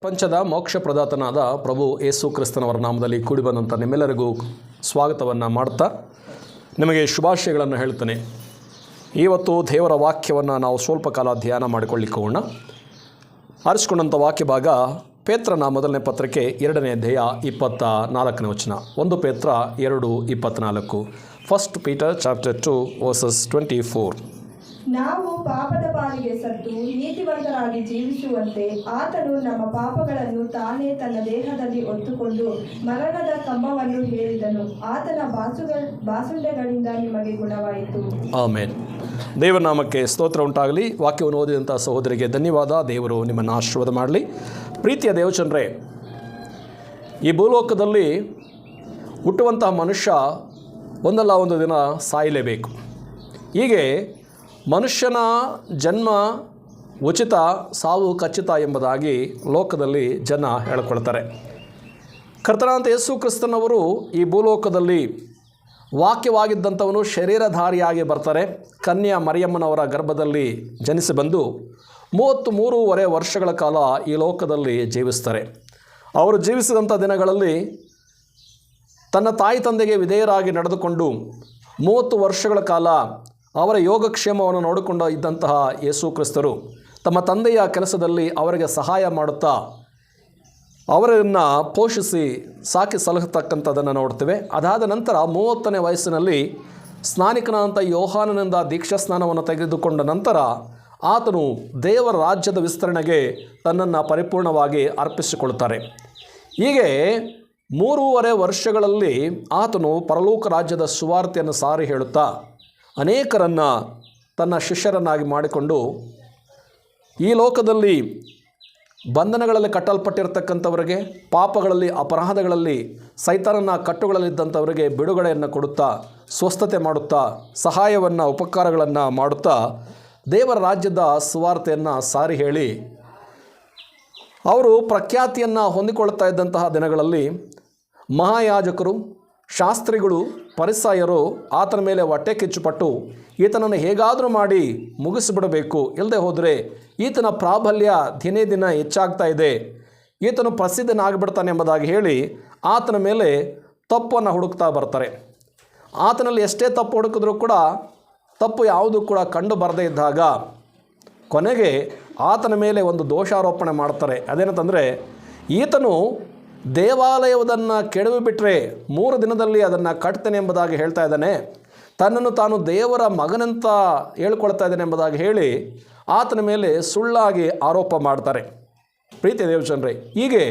ಪ್ರಪಂಚದ ಮೋಕ್ಷ ಪ್ರದಾತನಾದ ಪ್ರಭು ಯೇಸು ಕ್ರಿಸ್ತನವರ ನಾಮದಲ್ಲಿ ಕೂಡಿ ಬಂದಂಥ ನಿಮ್ಮೆಲ್ಲರಿಗೂ ಸ್ವಾಗತವನ್ನು ಮಾಡ್ತಾ ನಿಮಗೆ ಶುಭಾಶಯಗಳನ್ನು ಹೇಳ್ತೇನೆ. ಇವತ್ತು ದೇವರ ವಾಕ್ಯವನ್ನು ನಾವು ಸ್ವಲ್ಪ ಕಾಲ ಧ್ಯಾನ ಮಾಡಿಕೊಳ್ಳಿಕ್ಕೆ ಹೋಗೋಣ. ಆರಿಸಿಕೊಂಡಂಥ ವಾಕ್ಯ ಭಾಗ ಪೇತ್ರನ ಮೊದಲನೇ ಪತ್ರಿಕೆ 2ನೇ ಅಧ್ಯಾಯ 24ನೇ ವಚನ. 1 ಪೇತ್ರ 2:24. First Peter chapter 2 versus 24. ನಾವು ಪಾಪದ ಪಾಲಿಗೆ ಸತ್ತು ನೀತಿವಂತರಾಗಿ ಜೀವಿಸುವಂತೆ ಆತನು ನಮ್ಮ ಪಾಪಗಳನ್ನು ತಾನೇ ತನ್ನ ದೇಹದಲ್ಲಿ ಹೊತ್ತುಕೊಂಡು ಮರಣದ ಕಂಬವನ್ನು ಹೇರಿದನು. ಆತನ ಬಾಸುಂಡೆಗಳಿಂದ ನಿಮಗೆ ಗುಣವಾಯಿತು. ಆಮೇನ್. ದೇವರ ನಾಮಕ್ಕೆ ಸ್ತೋತ್ರ ಉಂಟಾಗಲಿ. ವಾಕ್ಯವನ್ನು ಓದಿದಂಥ ಸಹೋದರಿಗೆ ಧನ್ಯವಾದ. ದೇವರು ನಿಮ್ಮನ್ನು ಆಶೀರ್ವಾದ ಮಾಡಲಿ. ಪ್ರೀತಿಯ ದೇವಚಂದ್ರೇ, ಈ ಭೂಲೋಕದಲ್ಲಿ ಹುಟ್ಟುವಂತಹ ಮನುಷ್ಯ ಒಂದಲ್ಲ ಒಂದು ದಿನ ಸಾಯಲೇಬೇಕು. ಹೀಗೆ ಮನುಷ್ಯನ ಜನ್ಮ ಉಚಿತ, ಸಾವು ಖಚಿತ ಎಂಬುದಾಗಿ ಲೋಕದಲ್ಲಿ ಜನ ಹೇಳಿಕೊಳ್ತಾರೆ. ಕರ್ತನಾದ ಯೇಸು ಕ್ರಿಸ್ತನವರು ಈ ಭೂಲೋಕದಲ್ಲಿ ವಾಕ್ಯವಾಗಿದ್ದಂಥವನು ಶರೀರಧಾರಿಯಾಗಿ ಬರ್ತಾರೆ. ಕನ್ಯಾ ಮರಿಯಮ್ಮನವರ ಗರ್ಭದಲ್ಲಿ ಜನಿಸಿ ಬಂದು 33.5 ವರ್ಷಗಳ ಕಾಲ ಈ ಲೋಕದಲ್ಲಿ ಜೀವಿಸ್ತಾರೆ. ಅವರು ಜೀವಿಸಿದಂಥ ದಿನಗಳಲ್ಲಿ ತನ್ನ ತಾಯಿ ತಂದೆಗೆ ವಿಧೇಯರಾಗಿ ನಡೆದುಕೊಂಡು 30 ವರ್ಷಗಳ ಕಾಲ ಅವರ ಯೋಗಕ್ಷೇಮವನ್ನು ನೋಡಿಕೊಂಡ ಇದ್ದಂತಹ ಯೇಸು ಕ್ರಿಸ್ತರು ತಮ್ಮ ತಂದೆಯ ಕೆಲಸದಲ್ಲಿ ಅವರಿಗೆ ಸಹಾಯ ಮಾಡುತ್ತಾ ಅವರನ್ನು ಪೋಷಿಸಿ ಸಾಕಿ ಸಲಹತಕ್ಕಂಥದ್ದನ್ನು ನೋಡ್ತೇವೆ. ಅದಾದ ನಂತರ 30ನೇ ವಯಸ್ಸಿನಲ್ಲಿ ಸ್ನಾನಿಕನಾದಂಥ ಯೋಹಾನನಿಂದ ದೀಕ್ಷಾ ಸ್ನಾನವನ್ನು ತೆಗೆದುಕೊಂಡ ನಂತರ ಆತನು ದೇವರ ರಾಜ್ಯದ ವಿಸ್ತರಣೆಗೆ ತನ್ನನ್ನು ಪರಿಪೂರ್ಣವಾಗಿ ಅರ್ಪಿಸಿಕೊಳ್ತಾರೆ. ಹೀಗೆ 3.5 ವರ್ಷಗಳಲ್ಲಿ ಆತನು ಪರಲೋಕ ರಾಜ್ಯದ ಸುವಾರ್ತೆಯನ್ನು ಸಾರಿ ಹೇಳುತ್ತಾ ಅನೇಕರನ್ನು ತನ್ನ ಶಿಷ್ಯರನ್ನಾಗಿ ಮಾಡಿಕೊಂಡು ಈ ಲೋಕದಲ್ಲಿ ಬಂಧನಗಳಲ್ಲಿ ಕಟ್ಟಲ್ಪಟ್ಟಿರತಕ್ಕಂಥವರಿಗೆ, ಪಾಪಗಳಲ್ಲಿ ಅಪರಾಧಗಳಲ್ಲಿ ಸೈತಾನನ ಕಟ್ಟುಗಳಲ್ಲಿದ್ದಂಥವರಿಗೆ ಬಿಡುಗಡೆಯನ್ನು ಕೊಡುತ್ತಾ, ಸ್ವಸ್ಥತೆ ಮಾಡುತ್ತಾ, ಸಹಾಯವನ್ನು ಉಪಕಾರಗಳನ್ನು ಮಾಡುತ್ತಾ ದೇವರ ರಾಜ್ಯದ ಸುವಾರ್ತೆಯನ್ನು ಸಾರಿ ಹೇಳಿ ಅವರು ಪ್ರಖ್ಯಾತಿಯನ್ನು ಹೊಂದಿಕೊಳ್ತಾ ಇದ್ದಂತಹ ದಿನಗಳಲ್ಲಿ ಮಹಾಯಾಜಕರು, ಶಾಸ್ತ್ರಿಗಳು, ಫರಿಸಾಯರು ಆತನ ಮೇಲೆ ಹೊಟ್ಟೆ ಕಿಚ್ಚುಪಟ್ಟು ಈತನನ್ನು ಹೇಗಾದರೂ ಮಾಡಿ ಮುಗಿಸಿಬಿಡಬೇಕು, ಇಲ್ಲದೆ ಹೋದರೆ ಈತನ ಪ್ರಾಬಲ್ಯ ದಿನೇ ದಿನ ಹೆಚ್ಚಾಗ್ತಾ ಇದೆ, ಈತನು ಪ್ರಸಿದ್ಧನಾಗಿಬಿಡ್ತಾನೆ ಎಂಬುದಾಗಿ ಹೇಳಿ ಆತನ ಮೇಲೆ ತಪ್ಪನ್ನು ಹುಡುಕ್ತಾ ಬರ್ತಾರೆ. ಆತನಲ್ಲಿ ಎಷ್ಟೇ ತಪ್ಪು ಹುಡುಕಿದ್ರೂ ಕೂಡ ತಪ್ಪು ಯಾವುದೂ ಕೂಡ ಕಂಡು ಬರದೇ ಇದ್ದಾಗ ಕೊನೆಗೆ ಆತನ ಮೇಲೆ ಒಂದು ದೋಷಾರೋಪಣೆ ಮಾಡ್ತಾರೆ. ಅದೇನಂತಂದರೆ ಈತನು ದೇವಾಲಯವನ್ನು ಕೆಡವಿಬಿಟ್ರೆ 3 ದಿನದಲ್ಲಿ ಅದನ್ನು ಕಟ್ತೇನೆ ಎಂಬುದಾಗಿ ಹೇಳ್ತಾ ಇದ್ದಾನೆ, ತನ್ನನ್ನು ತಾನು ದೇವರ ಮಗನಂತ ಹೇಳ್ಕೊಳ್ತಾ ಇದ್ದಾನೆ ಎಂಬುದಾಗಿ ಹೇಳಿ ಆತನ ಮೇಲೆ ಸುಳ್ಳಾಗಿ ಆರೋಪ ಮಾಡ್ತಾರೆ. ಪ್ರೀತಿಯ ದೇವಜನರೇ, ಹೀಗೆ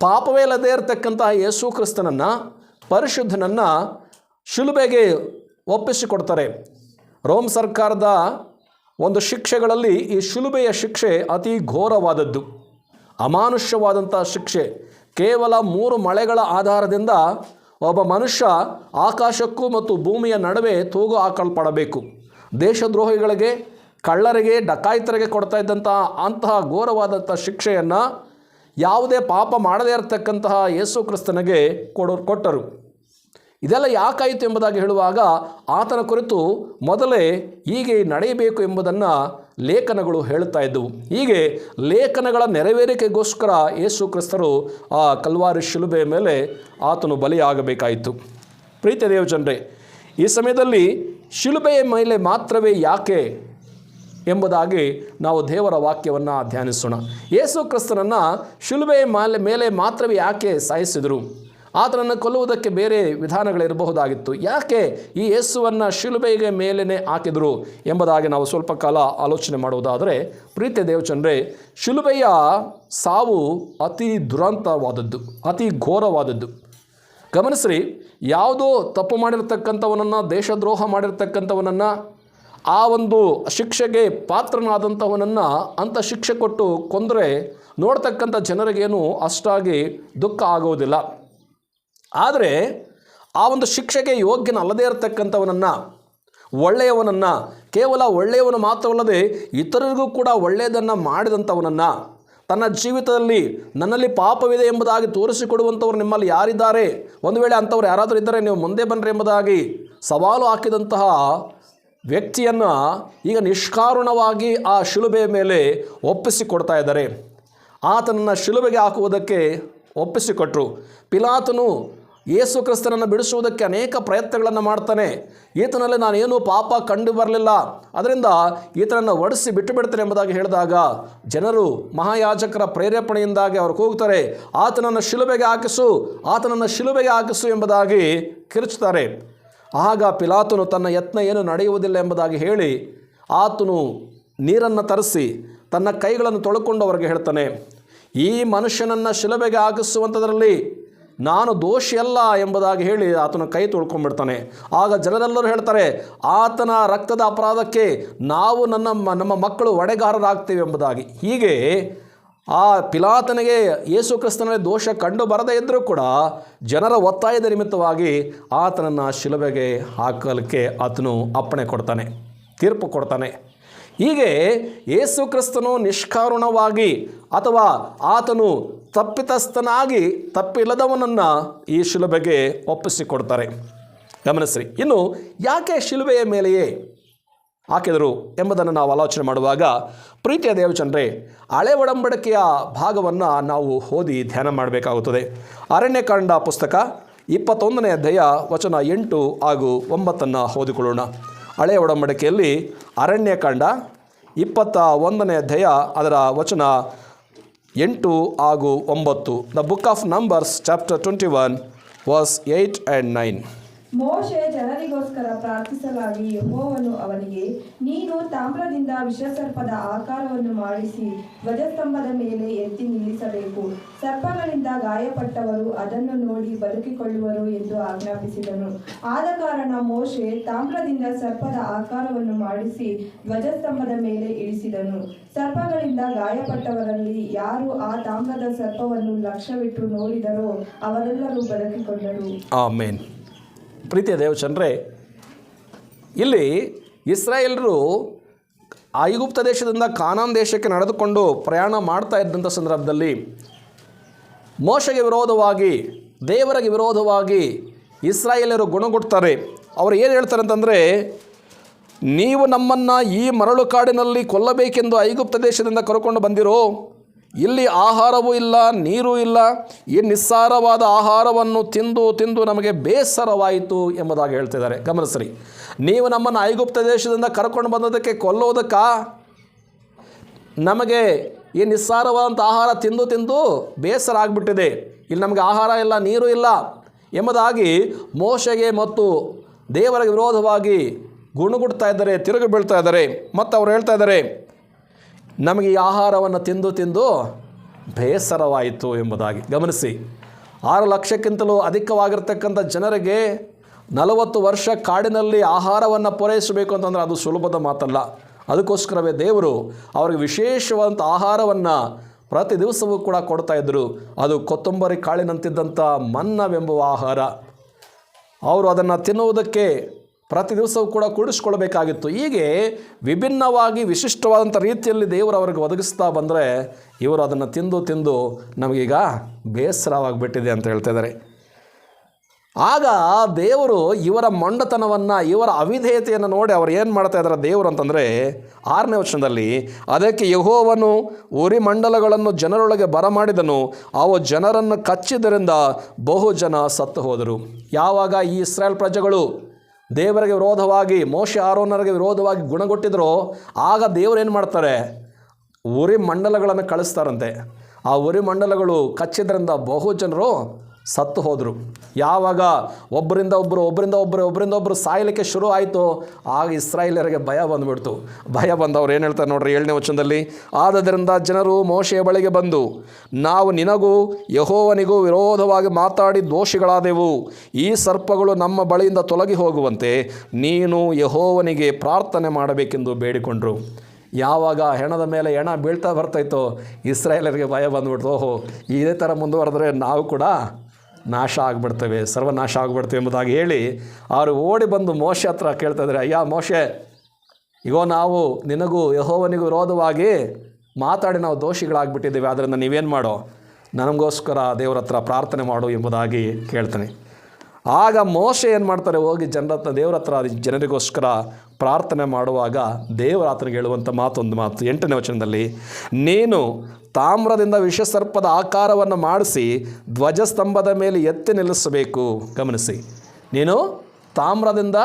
ಪಾಪವೇ ಇಲ್ಲದೇ ಇರತಕ್ಕಂತಹ ಯೇಸು ಕ್ರಿಸ್ತನನ್ನು, ಪರಿಶುದ್ಧನನ್ನು ಶಿಲುಬೆಗೆ ಒಪ್ಪಿಸಿಕೊಡ್ತಾರೆ. ರೋಮ್ ಸರ್ಕಾರದ ಒಂದು ಶಿಕ್ಷೆಗಳಲ್ಲಿ ಈ ಶಿಲುಬೆಯ ಶಿಕ್ಷೆ ಅತಿ ಘೋರವಾದದ್ದು, ಅಮಾನುಷ್ಯವಾದಂಥ ಶಿಕ್ಷೆ. ಕೇವಲ 3 ಮಳೆಗಳ ಆಧಾರದಿಂದ ಒಬ್ಬ ಮನುಷ್ಯ ಆಕಾಶಕ್ಕೂ ಮತ್ತು ಭೂಮಿಯ ನಡುವೆ ತೂಗು ಹಾಕಲ್ಪಡಬೇಕು. ದೇಶದ್ರೋಹಿಗಳಿಗೆ, ಕಳ್ಳರಿಗೆ, ಡಕಾಯಿತರಿಗೆ ಕೊಡ್ತಾ ಇದ್ದಂತಹ ಅಂತಹ ಘೋರವಾದಂಥ ಶಿಕ್ಷೆಯನ್ನು ಯಾವುದೇ ಪಾಪ ಮಾಡದೇ ಇರತಕ್ಕಂತಹ ಯೇಸು ಕ್ರಿಸ್ತನಿಗೆ ಕೊಟ್ಟರು. ಇದೆಲ್ಲ ಯಾಕಾಯಿತು ಎಂಬುದಾಗಿ ಹೇಳುವಾಗ ಆತನ ಕುರಿತು ಮೊದಲೇ ಹೀಗೆ ನಡೆಯಬೇಕು ಎಂಬುದನ್ನು ಲೇಖನಗಳು ಹೇಳುತ್ತಾ ಇದ್ದವು. ಹೀಗೆ ಲೇಖನಗಳ ನೆರವೇರಿಕೆಗೋಸ್ಕರ ಯೇಸು ಕ್ರಿಸ್ತರು ಆ ಕಲ್ವಾರಿ ಶಿಲುಬೆಯ ಮೇಲೆ ಆತನು ಬಲಿಯಾಗಬೇಕಾಯಿತು. ಪ್ರೀತಿಯ ದೇವಜನರೇ, ಈ ಸಮಯದಲ್ಲಿ ಶಿಲುಬೆಯ ಮೇಲೆ ಮಾತ್ರವೇ ಯಾಕೆ ಎಂಬುದಾಗಿ ನಾವು ದೇವರ ವಾಕ್ಯವನ್ನು ಧ್ಯಾನಿಸೋಣ. ಯೇಸು ಕ್ರಿಸ್ತನನ್ನು ಶಿಲುಬೆಯ ಮೇಲೆ ಮಾತ್ರವೇ ಯಾಕೆ ಸಾಯಿಸಿದರು? ಆತನನ್ನು ಕೊಲ್ಲುವುದಕ್ಕೆ ಬೇರೆ ವಿಧಾನಗಳಿರಬಹುದಾಗಿತ್ತು. ಯಾಕೆ ಈ ಯೇಸುವನ್ನು ಶಿಲುಬೆಗೆ ಮೇಲೇ ಹಾಕಿದರು ಎಂಬುದಾಗಿ ನಾವು ಸ್ವಲ್ಪ ಕಾಲ ಆಲೋಚನೆ ಮಾಡುವುದಾದರೆ, ಪ್ರೀತಿಯ ದೇವಚಂದ್ರೇ, ಶಿಲುಬೆಯ ಸಾವು ಅತಿ ದುರಂತವಾದದ್ದು, ಅತಿ ಘೋರವಾದದ್ದು. ಗಮನಿಸ್ರಿ, ಯಾವುದೋ ತಪ್ಪು ಮಾಡಿರ್ತಕ್ಕಂಥವನನ್ನು, ದೇಶದ್ರೋಹ ಮಾಡಿರ್ತಕ್ಕಂಥವನನ್ನು, ಆ ಒಂದು ಶಿಕ್ಷೆಗೆ ಪಾತ್ರನಾದಂಥವನನ್ನು ಅಂಥ ಶಿಕ್ಷೆ ಕೊಟ್ಟು ಕೊಂದರೆ ನೋಡ್ತಕ್ಕಂಥ ಜನರಿಗೇನು ಅಷ್ಟಾಗಿ ದುಃಖ ಆಗುವುದಿಲ್ಲ. ಆದರೆ ಆ ಒಂದು ಶಿಕ್ಷೆಗೆ ಯೋಗ್ಯನಲ್ಲದೇ ಇರತಕ್ಕಂಥವನನ್ನು, ಒಳ್ಳೆಯವನನ್ನು, ಕೇವಲ ಒಳ್ಳೆಯವನು ಮಾತ್ರವಲ್ಲದೆ ಇತರರಿಗೂ ಕೂಡ ಒಳ್ಳೆಯದನ್ನು ಮಾಡಿದಂಥವನನ್ನು, ತನ್ನ ಜೀವಿತದಲ್ಲಿ ನನ್ನಲ್ಲಿ ಪಾಪವಿದೆ ಎಂಬುದಾಗಿ ತೋರಿಸಿಕೊಡುವಂಥವ್ರು ನಿಮ್ಮಲ್ಲಿ ಯಾರಿದ್ದಾರೆ, ಒಂದು ವೇಳೆ ಅಂಥವ್ರು ಯಾರಾದರೂ ಇದ್ದರೆ ನೀವು ಮುಂದೆ ಬನ್ನಿರಿ ಎಂಬುದಾಗಿ ಸವಾಲು ಹಾಕಿದಂತಹ ವ್ಯಕ್ತಿಯನ್ನು ಈಗ ನಿಷ್ಕಾರಣವಾಗಿ ಆ ಶಿಲುಬೆಯ ಮೇಲೆ ಒಪ್ಪಿಸಿಕೊಡ್ತಾ ಇದ್ದಾರೆ. ಆತನನ್ನು ಶಿಲುಬೆಗೆ ಹಾಕುವುದಕ್ಕೆ ಒಪ್ಪಿಸಿಕೊಟ್ರು. ಪಿಲಾತನು ಯೇಸು ಕ್ರಿಸ್ತನನ್ನು ಬಿಡಿಸುವುದಕ್ಕೆ ಅನೇಕ ಪ್ರಯತ್ನಗಳನ್ನು ಮಾಡ್ತಾನೆ. ಈತನಲ್ಲಿ ನಾನೇನೂ ಪಾಪ ಕಂಡು ಬರಲಿಲ್ಲ, ಅದರಿಂದ ಈತನನ್ನು ಒಡಿಸಿ ಬಿಟ್ಟು ಬಿಡ್ತೇನೆ ಎಂಬುದಾಗಿ ಹೇಳಿದಾಗ ಜನರು ಮಹಾಯಾಜಕರ ಪ್ರೇರೇಪಣೆಯಿಂದಾಗಿ ಅವರು ಕೂಗ್ತಾರೆ, ಆತನನ್ನು ಶಿಲುಬೆಗೆ ಹಾಕಿಸು, ಆತನನ್ನು ಶಿಲುಬೆಗೆ ಹಾಕಿಸು ಎಂಬುದಾಗಿ ಕಿರುಚುತ್ತಾರೆ. ಆಗ ಪಿಲಾತನು ತನ್ನ ಯತ್ನ ಏನು ನಡೆಯುವುದಿಲ್ಲ ಎಂಬುದಾಗಿ ಹೇಳಿ ಆತನು ನೀರನ್ನು ತರಿಸಿ ತನ್ನ ಕೈಗಳನ್ನು ತೊಳ್ಕೊಂಡು ಅವರಿಗೆ ಹೇಳ್ತಾನೆ, ಈ ಮನುಷ್ಯನನ್ನು ಶಿಲುಬೆಗೆ ಹಾಕಿಸುವಂಥದ್ರಲ್ಲಿ ನಾನು ದೋಷಿಯಲ್ಲ ಎಂಬುದಾಗಿ ಹೇಳಿ ಆತನ ಕೈ ತೊಳ್ಕೊಂಡ್ಬಿಡ್ತಾನೆ. ಆಗ ಜನರೆಲ್ಲರೂ ಹೇಳ್ತಾರೆ, ಆತನ ರಕ್ತದ ಅಪರಾಧಕ್ಕೆ ನಾವು ನಮ್ಮ ಮಕ್ಕಳು ಹೊಣೆಗಾರರಾಗ್ತೇವೆ ಎಂಬುದಾಗಿ. ಹೀಗೆ ಆ ಪಿಲಾತನಿಗೆ ಯೇಸು ಕ್ರಿಸ್ತನಲ್ಲಿ ದೋಷ ಕಂಡು ಬರದೇ ಇದ್ದರೂ ಕೂಡ ಜನರ ಒತ್ತಾಯದ ನಿಮಿತ್ತವಾಗಿ ಆತನನ್ನು ಶಿಲುಬೆಗೆ ಹಾಕಲಿಕ್ಕೆ ಆತನು ಅಪ್ಪಣೆ ಕೊಡ್ತಾನೆ, ತೀರ್ಪು ಕೊಡ್ತಾನೆ. ಹೀಗೆ ಯೇಸು ಕ್ರಿಸ್ತನು ನಿಷ್ಕಾರುಣವಾಗಿ ಅಥವಾ ಆತನು ತಪ್ಪಿತಸ್ಥನಾಗಿ ತಪ್ಪಿಲ್ಲದವನನ್ನು ಈ ಶಿಲುಬೆಗೆ ಒಪ್ಪಿಸಿಕೊಡ್ತಾರೆ. ಗಮನಿಸ್ರಿ. ಇನ್ನು ಯಾಕೆ ಶಿಲುಬೆಯ ಮೇಲೆಯೇ ಹಾಕಿದರು ಎಂಬುದನ್ನು ನಾವು ಆಲೋಚನೆ ಮಾಡುವಾಗ, ಪ್ರೀತಿಯ ದೇವಜನರೇ, ಹಳೆ ಒಡಂಬಡಿಕೆಯ ಭಾಗವನ್ನು ನಾವು ಓದಿ ಧ್ಯಾನ ಮಾಡಬೇಕಾಗುತ್ತದೆ. ಅರಣ್ಯಕಾಂಡ ಪುಸ್ತಕ 21ನೇ ಅಧ್ಯಾಯ ವಚನ 8 ಹಾಗೂ 9 ಓದಿಕೊಳ್ಳೋಣ. ಹಳೆಯ ಒಡಂಬಡಿಕೆಯಲ್ಲಿ ಅರಣ್ಯಕಾಂಡ 21ನೇ ಅಧ್ಯಾಯ ಅದರ ವಚನ 8 ಹಾಗೂ 9. The book of Numbers chapter 21 verse 8 and 9. ಮೋಶೆ ಜನರಿಗೋಸ್ಕರ ಪ್ರಾರ್ಥಿಸಲಾಗಿ ಯೆಹೋವನು ಅವನಿಗೆ, ನೀನು ತಾಮ್ರದಿಂದ ವಿಷಸರ್ಪದ ಆಕಾರವನ್ನು ಮಾಡಿಸಿ ಧ್ವಜಸ್ತಂಭದ ಮೇಲೆ ಎತ್ತಿ ನಿಲ್ಲಿಸಬೇಕು. ಸರ್ಪಗಳಿಂದ ಗಾಯಪಟ್ಟವರು ಅದನ್ನು ನೋಡಿ ಬದುಕಿಕೊಳ್ಳುವರು ಎಂದು ಆಜ್ಞಾಪಿಸಿದನು. ಆದ ಕಾರಣ ಮೋಶೆ ತಾಮ್ರದಿಂದ ಸರ್ಪದ ಆಕಾರವನ್ನು ಮಾಡಿಸಿ ಧ್ವಜಸ್ತಂಭದ ಮೇಲೆ ಇಳಿಸಿದನು. ಸರ್ಪಗಳಿಂದ ಗಾಯಪಟ್ಟವರಲ್ಲಿ ಯಾರು ಆ ತಾಮ್ರದ ಸರ್ಪವನ್ನು ಲಕ್ಷ್ಯವಿಟ್ಟು ನೋಡಿದರೋ ಅವರೆಲ್ಲರೂ ಬದುಕಿಕೊಂಡರು. ಆಮೆನ್. ಪ್ರೀತಿಯ ದೇವಚಂದ್ರೇ, ಇಲ್ಲಿ ಇಸ್ರಾಯೇಲರು ಐಗುಪ್ತ ದೇಶದಿಂದ ಕಾನಾನ್ ದೇಶಕ್ಕೆ ನಡೆದುಕೊಂಡು ಪ್ರಯಾಣ ಮಾಡ್ತಾ ಇದ್ದಂಥ ಸಂದರ್ಭದಲ್ಲಿ ಮೋಶೆಗೆ ವಿರೋಧವಾಗಿ, ದೇವರಿಗೆ ವಿರೋಧವಾಗಿ ಇಸ್ರಾಯೇಲರು ಗುಣಗುಡ್ತಾರೆ. ಅವರು ಏನು ಹೇಳ್ತಾರೆ ಅಂತಂದರೆ, ನೀವು ನಮ್ಮನ್ನು ಈ ಮರಳು ಕಾಡಿನಲ್ಲಿ ಕೊಲ್ಲಬೇಕೆಂದು ಐಗುಪ್ತ ದೇಶದಿಂದ ಕರ್ಕೊಂಡು ಬಂದಿರೋ, ಇಲ್ಲಿ ಆಹಾರವೂ ಇಲ್ಲ, ನೀರೂ ಇಲ್ಲ, ಈ ನಿಸ್ಸಾರವಾದ ಆಹಾರವನ್ನು ತಿಂದು ತಿಂದು ನಮಗೆ ಬೇಸರವಾಯಿತು ಎಂಬುದಾಗಿ ಹೇಳ್ತಿದ್ದಾರೆ. ಗಮನಿಸ್ರಿ. ನೀವು ನಮ್ಮನ್ನು ಐಗುಪ್ತ ದೇಶದಿಂದ ಕರ್ಕೊಂಡು ಬಂದದಕ್ಕೆ ಕೊಲ್ಲೋದಕ್ಕೆ ನಮಗೆ ಈ ನಿಸ್ಸಾರವಾದಂಥ ಆಹಾರ ತಿಂದು ತಿಂದು ಬೇಸರ ಆಗಿಬಿಟ್ಟಿದೆ, ಇಲ್ಲಿ ನಮಗೆ ಆಹಾರ ಇಲ್ಲ, ನೀರು ಇಲ್ಲ ಎಂಬುದಾಗಿ ಮೋಶೆಗೆ ಮತ್ತು ದೇವರಿಗೆ ವಿರೋಧವಾಗಿ ಗುಣಗುಡ್ತಾ ಇದ್ದಾರೆ, ತಿರುಗಿ ಬೀಳ್ತಾ ಇದ್ದಾರೆ. ಮತ್ತು ಅವರು ಹೇಳ್ತಾ ಇದ್ದಾರೆ, ನಮಗೆ ಈ ಆಹಾರವನ್ನು ತಿಂದು ತಿಂದು ಬೇಸರವಾಯಿತು ಎಂಬುದಾಗಿ. ಗಮನಿಸಿ, 6 ಲಕ್ಷಕ್ಕಿಂತಲೂ ಅಧಿಕವಾಗಿರ್ತಕ್ಕಂಥ ಜನರಿಗೆ 40 ವರ್ಷ ಕಾಡಿನಲ್ಲಿ ಆಹಾರವನ್ನು ಪೂರೈಸಬೇಕು ಅಂತಂದರೆ ಅದು ಸುಲಭದ ಮಾತಲ್ಲ. ಅದಕ್ಕೋಸ್ಕರವೇ ದೇವರು ಅವರಿಗೆ ವಿಶೇಷವಾದಂಥ ಆಹಾರವನ್ನು ಪ್ರತಿ ದಿವಸವೂ ಕೂಡ ಕೊಡ್ತಾಯಿದ್ರು. ಅದು ಕೊತ್ತಂಬರಿ ಕಾಳಿನಂತಿದ್ದಂಥ ಮನ್ನವೆಂಬುವ ಆಹಾರ. ಅವರು ಅದನ್ನು ತಿನ್ನುವುದಕ್ಕೆ ಪ್ರತಿ ದಿವಸವೂ ಕೂಡ ಕೂಡಿಸ್ಕೊಳ್ಬೇಕಾಗಿತ್ತು. ಹೀಗೆ ವಿಭಿನ್ನವಾಗಿ ವಿಶಿಷ್ಟವಾದಂಥ ರೀತಿಯಲ್ಲಿ ದೇವರು ಅವರಿಗೆ ಒದಗಿಸ್ತಾ ಬಂದರೆ ಇವರು ಅದನ್ನು ತಿಂದು ತಿಂದು ನಮಗೀಗ ಬೇಸರವಾಗಿಬಿಟ್ಟಿದೆ ಅಂತ ಹೇಳ್ತಾ ಇದ್ದಾರೆ. ಆಗ ದೇವರು ಇವರ ಮೊಂಡತನವನ್ನು, ಇವರ ಅವಿಧೇಯತೆಯನ್ನು ನೋಡಿ ಅವರು ಏನು ಮಾಡ್ತಾ ಇದ್ದಾರೆ ದೇವರು ಅಂತಂದರೆ, 6ನೇ ವಚನದಲ್ಲಿ, ಅದಕ್ಕೆ ಯೆಹೋವನು ಉರಿಮಂಡಲಗಳನ್ನು ಜನರೊಳಗೆ ಬರಮಾಡಿದನು, ಅವು ಜನರನ್ನು ಕಚ್ಚಿದ್ದರಿಂದ ಬಹು ಜನ ಸತ್ತು ಹೋದರು. ಯಾವಾಗ ಈ ಇಸ್ರಾಯೇಲ್ ಪ್ರಜೆಗಳು ದೇವರಿಗೆ ವಿರೋಧವಾಗಿ, ಮೋಶೆ ಆರೋನರಿಗೆ ವಿರೋಧವಾಗಿ ಗುಣಗೊಟ್ಟಿದ್ರು, ಆಗ ದೇವರು ಏನು ಮಾಡ್ತಾರೆ, ಉರಿ ಮಂಡಲಗಳನ್ನು ಕಳಿಸ್ತಾರಂತೆ. ಆ ಉರಿ ಮಂಡಲಗಳು ಕಚ್ಚಿದ್ರಿಂದ ಬಹು ಜನರು ಸತ್ತು ಹೋದರು. ಯಾವಾಗ ಒಬ್ಬರಿಂದ ಒಬ್ಬರು ಸಾಯಲಿಕ್ಕೆ ಶುರು ಆಯಿತು, ಆಗ ಇಸ್ರಾಯೇಲರಿಗೆ ಭಯ ಬಂದುಬಿಡ್ತು. ಭಯ ಬಂದವ್ರು ಏನು ಹೇಳ್ತಾರೆ ನೋಡ್ರಿ, 7ನೇ ವಚನದಲ್ಲಿ, ಆದದರಿಂದ ಜನರು ಮೋಶೆಯ ಬಳಿಗೆ ಬಂದು, ನಾವು ನಿನಗೂ ಯೆಹೋವನಿಗೂ ವಿರೋಧವಾಗಿ ಮಾತಾಡಿ ದೋಷಿಗಳಾದೆವು. ಈ ಸರ್ಪಗಳು ನಮ್ಮ ಬಳಿಯಿಂದ ತೊಲಗಿ ಹೋಗುವಂತೆ ನೀನು ಯೆಹೋವನಿಗೆ ಪ್ರಾರ್ಥನೆ ಮಾಡಬೇಕೆಂದು ಬೇಡಿಕೊಂಡ್ರು. ಯಾವಾಗ ಹೆಣದ ಮೇಲೆ ಹೆಣ ಬೀಳ್ತಾ ಬರ್ತಾಯಿತೋ ಇಸ್ರಾಯೇಲರಿಗೆ ಭಯ ಬಂದುಬಿಡ್ತು. ಓಹೋ, ಇದೇ ಥರ ಮುಂದುವರೆದ್ರೆ ನಾವು ಕೂಡ ನಾಶ ಆಗಿಬಿಡ್ತೇವೆ, ಸರ್ವನಾಶ ಆಗಿಬಿಡ್ತೇವೆ ಎಂಬುದಾಗಿ ಹೇಳಿ ಅವರು ಓಡಿ ಬಂದು ಮೋಶೆ ಹತ್ರ ಕೇಳ್ತಾಯಿದ್ದಾರೆ, ಅಯ್ಯ ಮೋಶೆ, ಈಗೋ ನಾವು ನಿನಗೂ ಯೆಹೋವನಿಗೂ ವಿರೋಧವಾಗಿ ಮಾತಾಡಿ ನಾವು ದೋಷಿಗಳಾಗ್ಬಿಟ್ಟಿದ್ದೀವಿ, ಆದ್ದರಿಂದ ನೀವೇನು ಮಾಡೋ, ನನಗೋಸ್ಕರ ದೇವರ ಹತ್ರ ಪ್ರಾರ್ಥನೆ ಮಾಡು ಎಂಬುದಾಗಿ ಕೇಳ್ತಾನೆ. ಆಗ ಮೋಶೆ ಏನು ಮಾಡ್ತಾರೆ, ಹೋಗಿ ದೇವರ ಹತ್ರ ಜನರಿಗೋಸ್ಕರ ಪ್ರಾರ್ಥನೆ ಮಾಡುವಾಗ ದೇವರ ಆತನಿಗೆ ಹೇಳುವಂಥ ಮಾತೊಂದು ಮಾತು 8ನೇ ವಚನದಲ್ಲಿ, ನೀನು ತಾಮ್ರದಿಂದ ವಿಷಸರ್ಪದ ಆಕಾರವನ್ನು ಮಾಡಿಸಿ ಧ್ವಜಸ್ತಂಭದ ಮೇಲೆ ಎತ್ತಿ ನಿಲ್ಲಿಸಬೇಕು. ಗಮನಿಸಿ, ನೀನು ತಾಮ್ರದಿಂದ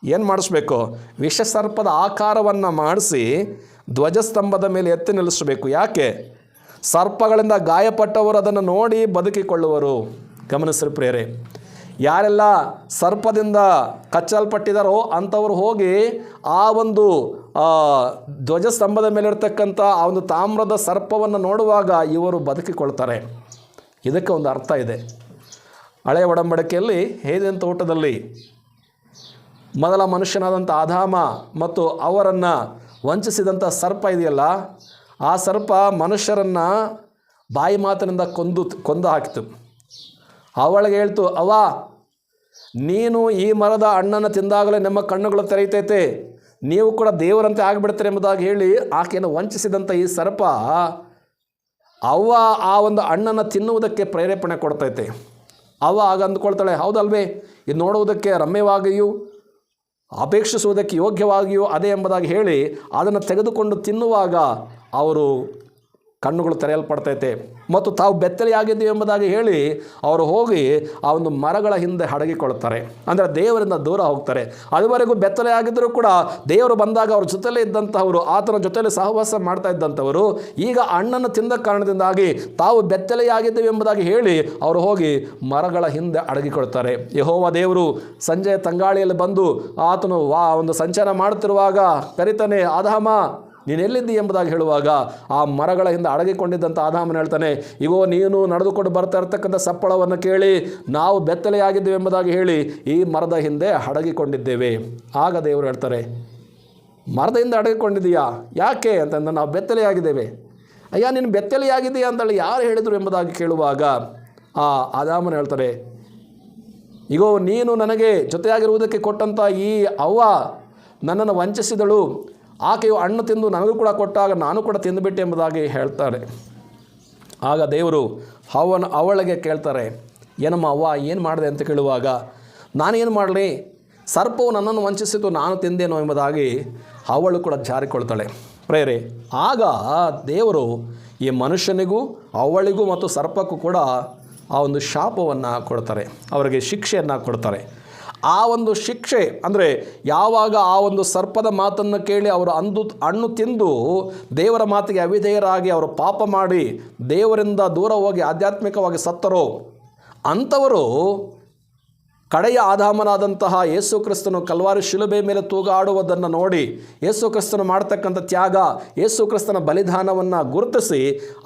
ಏನು ಮಾಡಿಸ್ಬೇಕು, ವಿಷಸರ್ಪದ ಆಕಾರವನ್ನು ಮಾಡಿಸಿ ಧ್ವಜಸ್ತಂಭದ ಮೇಲೆ ಎತ್ತಿ ನಿಲ್ಲಿಸಬೇಕು. ಯಾಕೆ? ಸರ್ಪಗಳಿಂದ ಗಾಯಪಟ್ಟವರು ಅದನ್ನು ನೋಡಿ ಬದುಕಿಕೊಳ್ಳುವರು. ಗಮನಿಸ್ರಿ ಪ್ರಿಯರೇ, ಯಾರೆಲ್ಲ ಸರ್ಪದಿಂದ ಕಚ್ಚಲ್ಪಟ್ಟಿದ್ದಾರೋ ಅಂಥವ್ರು ಹೋಗಿ ಆ ಒಂದು ಧ್ವಜಸ್ತಂಭದ ಮೇಲಿರ್ತಕ್ಕಂಥ ಆ ಒಂದು ತಾಮ್ರದ ಸರ್ಪವನ್ನು ನೋಡುವಾಗ ಇವರು ಬದುಕಿಕೊಳ್ತಾರೆ. ಇದಕ್ಕೆ ಒಂದು ಅರ್ಥ ಇದೆ. ಹಳೆಯ ಒಡಂಬಡಿಕೆಯಲ್ಲಿ ಏದೆನ್ ತೋಟದಲ್ಲಿ ಮೊದಲ ಮನುಷ್ಯನಾದಂಥ ಆದಾಮ ಮತ್ತು ಅವರನ್ನು ವಂಚಿಸಿದಂಥ ಸರ್ಪ ಇದೆಯಲ್ಲ, ಆ ಸರ್ಪ ಮನುಷ್ಯರನ್ನು ಬಾಯಿ ಮಾತಿನಿಂದ ಕೊಂದು ಹಾಕಿತು. ಅವಳಿಗೆ ಹೇಳ್ತು, ಅವ್ವ, ನೀನು ಈ ಮರದ ಹಣ್ಣನ್ನು ತಿಂದಾಗಲೇ ನಮ್ಮ ಕಣ್ಣುಗಳು ತೆರೆಯುತ್ತೈತೆ, ನೀವು ಕೂಡ ದೇವರಂತೆ ಆಗಿಬಿಡ್ತಾರೆ ಎಂಬುದಾಗಿ ಹೇಳಿ ಆಕೆಯನ್ನು ವಂಚಿಸಿದಂಥ ಈ ಸರ್ಪ ಅವ್ವ ಆ ಒಂದು ಹಣ್ಣನ್ನು ತಿನ್ನುವುದಕ್ಕೆ ಪ್ರೇರೇಪಣೆ ಕೊಡ್ತೈತೆ. ಅವ್ವ ಆಗ ಅಂದ್ಕೊಳ್ತಾಳೆ, ಹೌದಲ್ವೇ, ಇದು ನೋಡುವುದಕ್ಕೆ ರಮ್ಯವಾಗಿಯೂ ಅಪೇಕ್ಷಿಸುವುದಕ್ಕೆ ಯೋಗ್ಯವಾಗಿಯೂ ಅದೇ ಎಂಬುದಾಗಿ ಹೇಳಿ ಅದನ್ನು ತೆಗೆದುಕೊಂಡು ತಿನ್ನುವಾಗ ಅವರು ಕಣ್ಣುಗಳು ತೆರೆಯಲ್ಪಡ್ತೈತೆ ಮತ್ತು ತಾವು ಬೆತ್ತಲೆಯಾಗಿದ್ದೀವಿ ಎಂಬುದಾಗಿ ಹೇಳಿ ಅವರು ಹೋಗಿ ಆ ಒಂದು ಮರಗಳ ಹಿಂದೆ ಅಡಗಿಕೊಳ್ತಾರೆ. ಅಂದರೆ ದೇವರಿಂದ ದೂರ ಹೋಗ್ತಾರೆ. ಅದುವರೆಗೂ ಬೆತ್ತಲೆಯಾಗಿದ್ದರೂ ಕೂಡ ದೇವರು ಬಂದಾಗ ಅವ್ರ ಜೊತೆಲೇ ಇದ್ದಂಥವರು, ಆತನ ಜೊತೆಯಲ್ಲಿ ಸಹವಾಸ ಮಾಡ್ತಾ ಇದ್ದಂಥವರು, ಈಗ ಹಣ್ಣನ್ನು ತಿಂದ ಕಾರಣದಿಂದಾಗಿ ತಾವು ಬೆತ್ತಲೆಯಾಗಿದ್ದೀವಿ ಎಂಬುದಾಗಿ ಹೇಳಿ ಅವರು ಹೋಗಿ ಮರಗಳ ಹಿಂದೆ ಅಡಗಿಕೊಳ್ತಾರೆ. ಯೆಹೋವ ದೇವರು ಸಂಜೆಯ ತಂಗಾಳಿಯಲ್ಲಿ ಬಂದು ಆತನು ಒಂದು ಸಂಚಾರ ಮಾಡುತ್ತಿರುವಾಗ ಕರಿತಾನೆ, ಆದಾಮ ನೀನು ಎಲ್ಲಿದ್ದಿ ಎಂಬುದಾಗಿ ಹೇಳುವಾಗ ಆ ಮರಗಳ ಹಿಂದೆ ಅಡಗಿಕೊಂಡಿದ್ದಂಥ ಆದಾಮನ ಹೇಳ್ತಾನೆ, ಇಗೋ ನೀನು ನಡೆದುಕೊಂಡು ಬರ್ತಾ ಇರ್ತಕ್ಕಂಥ ಸಪ್ಪಳವನ್ನು ಕೇಳಿ ನಾವು ಬೆತ್ತಲೆಯಾಗಿದ್ದೇವೆ ಎಂಬುದಾಗಿ ಹೇಳಿ ಈ ಮರದ ಹಿಂದೆ ಅಡಗಿಕೊಂಡಿದ್ದೇವೆ. ಆಗ ದೇವರು ಹೇಳ್ತಾರೆ, ಮರದ ಹಿಂದೆ ಅಡಗಿಕೊಂಡಿದೆಯಾ, ಯಾಕೆ ಅಂತಂದ್ರೆ ನಾವು ಬೆತ್ತಲೆಯಾಗಿದ್ದೇವೆ. ಅಯ್ಯ ನೀನು ಬೆತ್ತಲೆಯಾಗಿದೆಯಾ ಅಂತೇಳಿ ಯಾರು ಹೇಳಿದರು ಎಂಬುದಾಗಿ ಕೇಳುವಾಗ ಆ ಆದಾಮನ ಹೇಳ್ತಾರೆ, ಇಗೋ ನೀನು ನನಗೆ ಜೊತೆಯಾಗಿರುವುದಕ್ಕೆ ಕೊಟ್ಟಂಥ ಈ ಅವ್ವ ನನ್ನನ್ನು ವಂಚಿಸಿದಳು, ಆಕೆಯು ಹಣ್ಣು ತಿಂದು ನನಗೂ ಕೂಡ ಕೊಟ್ಟಾಗ ನಾನು ಕೂಡ ತಿಂದುಬಿಟ್ಟೆ ಎಂಬುದಾಗಿ ಹೇಳ್ತಾರೆ. ಆಗ ದೇವರು ಅವಳಿಗೆ ಕೇಳ್ತಾರೆ, ಏನಮ್ಮ ಅವ್ವ ಏನು ಮಾಡಿದೆ ಅಂತ ಕೇಳುವಾಗ, ನಾನೇನು ಮಾಡಲಿ, ಸರ್ಪವು ನನ್ನನ್ನು ವಂಚಿಸಿತು, ನಾನು ತಿಂದೇನೋ ಎಂಬುದಾಗಿ ಅವಳು ಕೂಡ ಜಾರಿಕೊಳ್ತಾಳೆ. ಪ್ರೇರೆ, ಆಗ ದೇವರು ಈ ಮನುಷ್ಯನಿಗೂ ಅವಳಿಗೂ ಮತ್ತು ಸರ್ಪಕ್ಕೂ ಕೂಡ ಆ ಒಂದು ಶಾಪವನ್ನು ಕೊಡ್ತಾರೆ, ಅವರಿಗೆ ಶಿಕ್ಷೆಯನ್ನು ಕೊಡ್ತಾರೆ. ಆ ಒಂದು ಶಿಕ್ಷೆ ಅಂದರೆ ಯಾವಾಗ ಆ ಒಂದು ಸರ್ಪದ ಮಾತನ್ನು ಕೇಳಿ ಅವರು ಹಣ್ಣು ತಿಂದು ದೇವರ ಮಾತಿಗೆ ಅವಿಧೇಯರಾಗಿ ಅವರು ಪಾಪ ಮಾಡಿ ದೇವರಿಂದ ದೂರ ಹೋಗಿ ಆಧ್ಯಾತ್ಮಿಕವಾಗಿ ಸತ್ತರೋ ಅಂಥವರು ಕಡೆಯ ಆದಾಮನಾದಂತಹ ಯೇಸು ಕ್ರಿಸ್ತನು ಕಲ್ವಾರಿ ಶಿಲುಬೆ ಮೇಲೆ ತೂಗಾಡುವುದನ್ನು ನೋಡಿ ಯೇಸು ಕ್ರಿಸ್ತನು ಮಾಡ್ತಕ್ಕಂಥ ತ್ಯಾಗ, ಯೇಸು ಕ್ರಿಸ್ತನ ಬಲಿದಾನವನ್ನು ಗುರುತಿಸಿ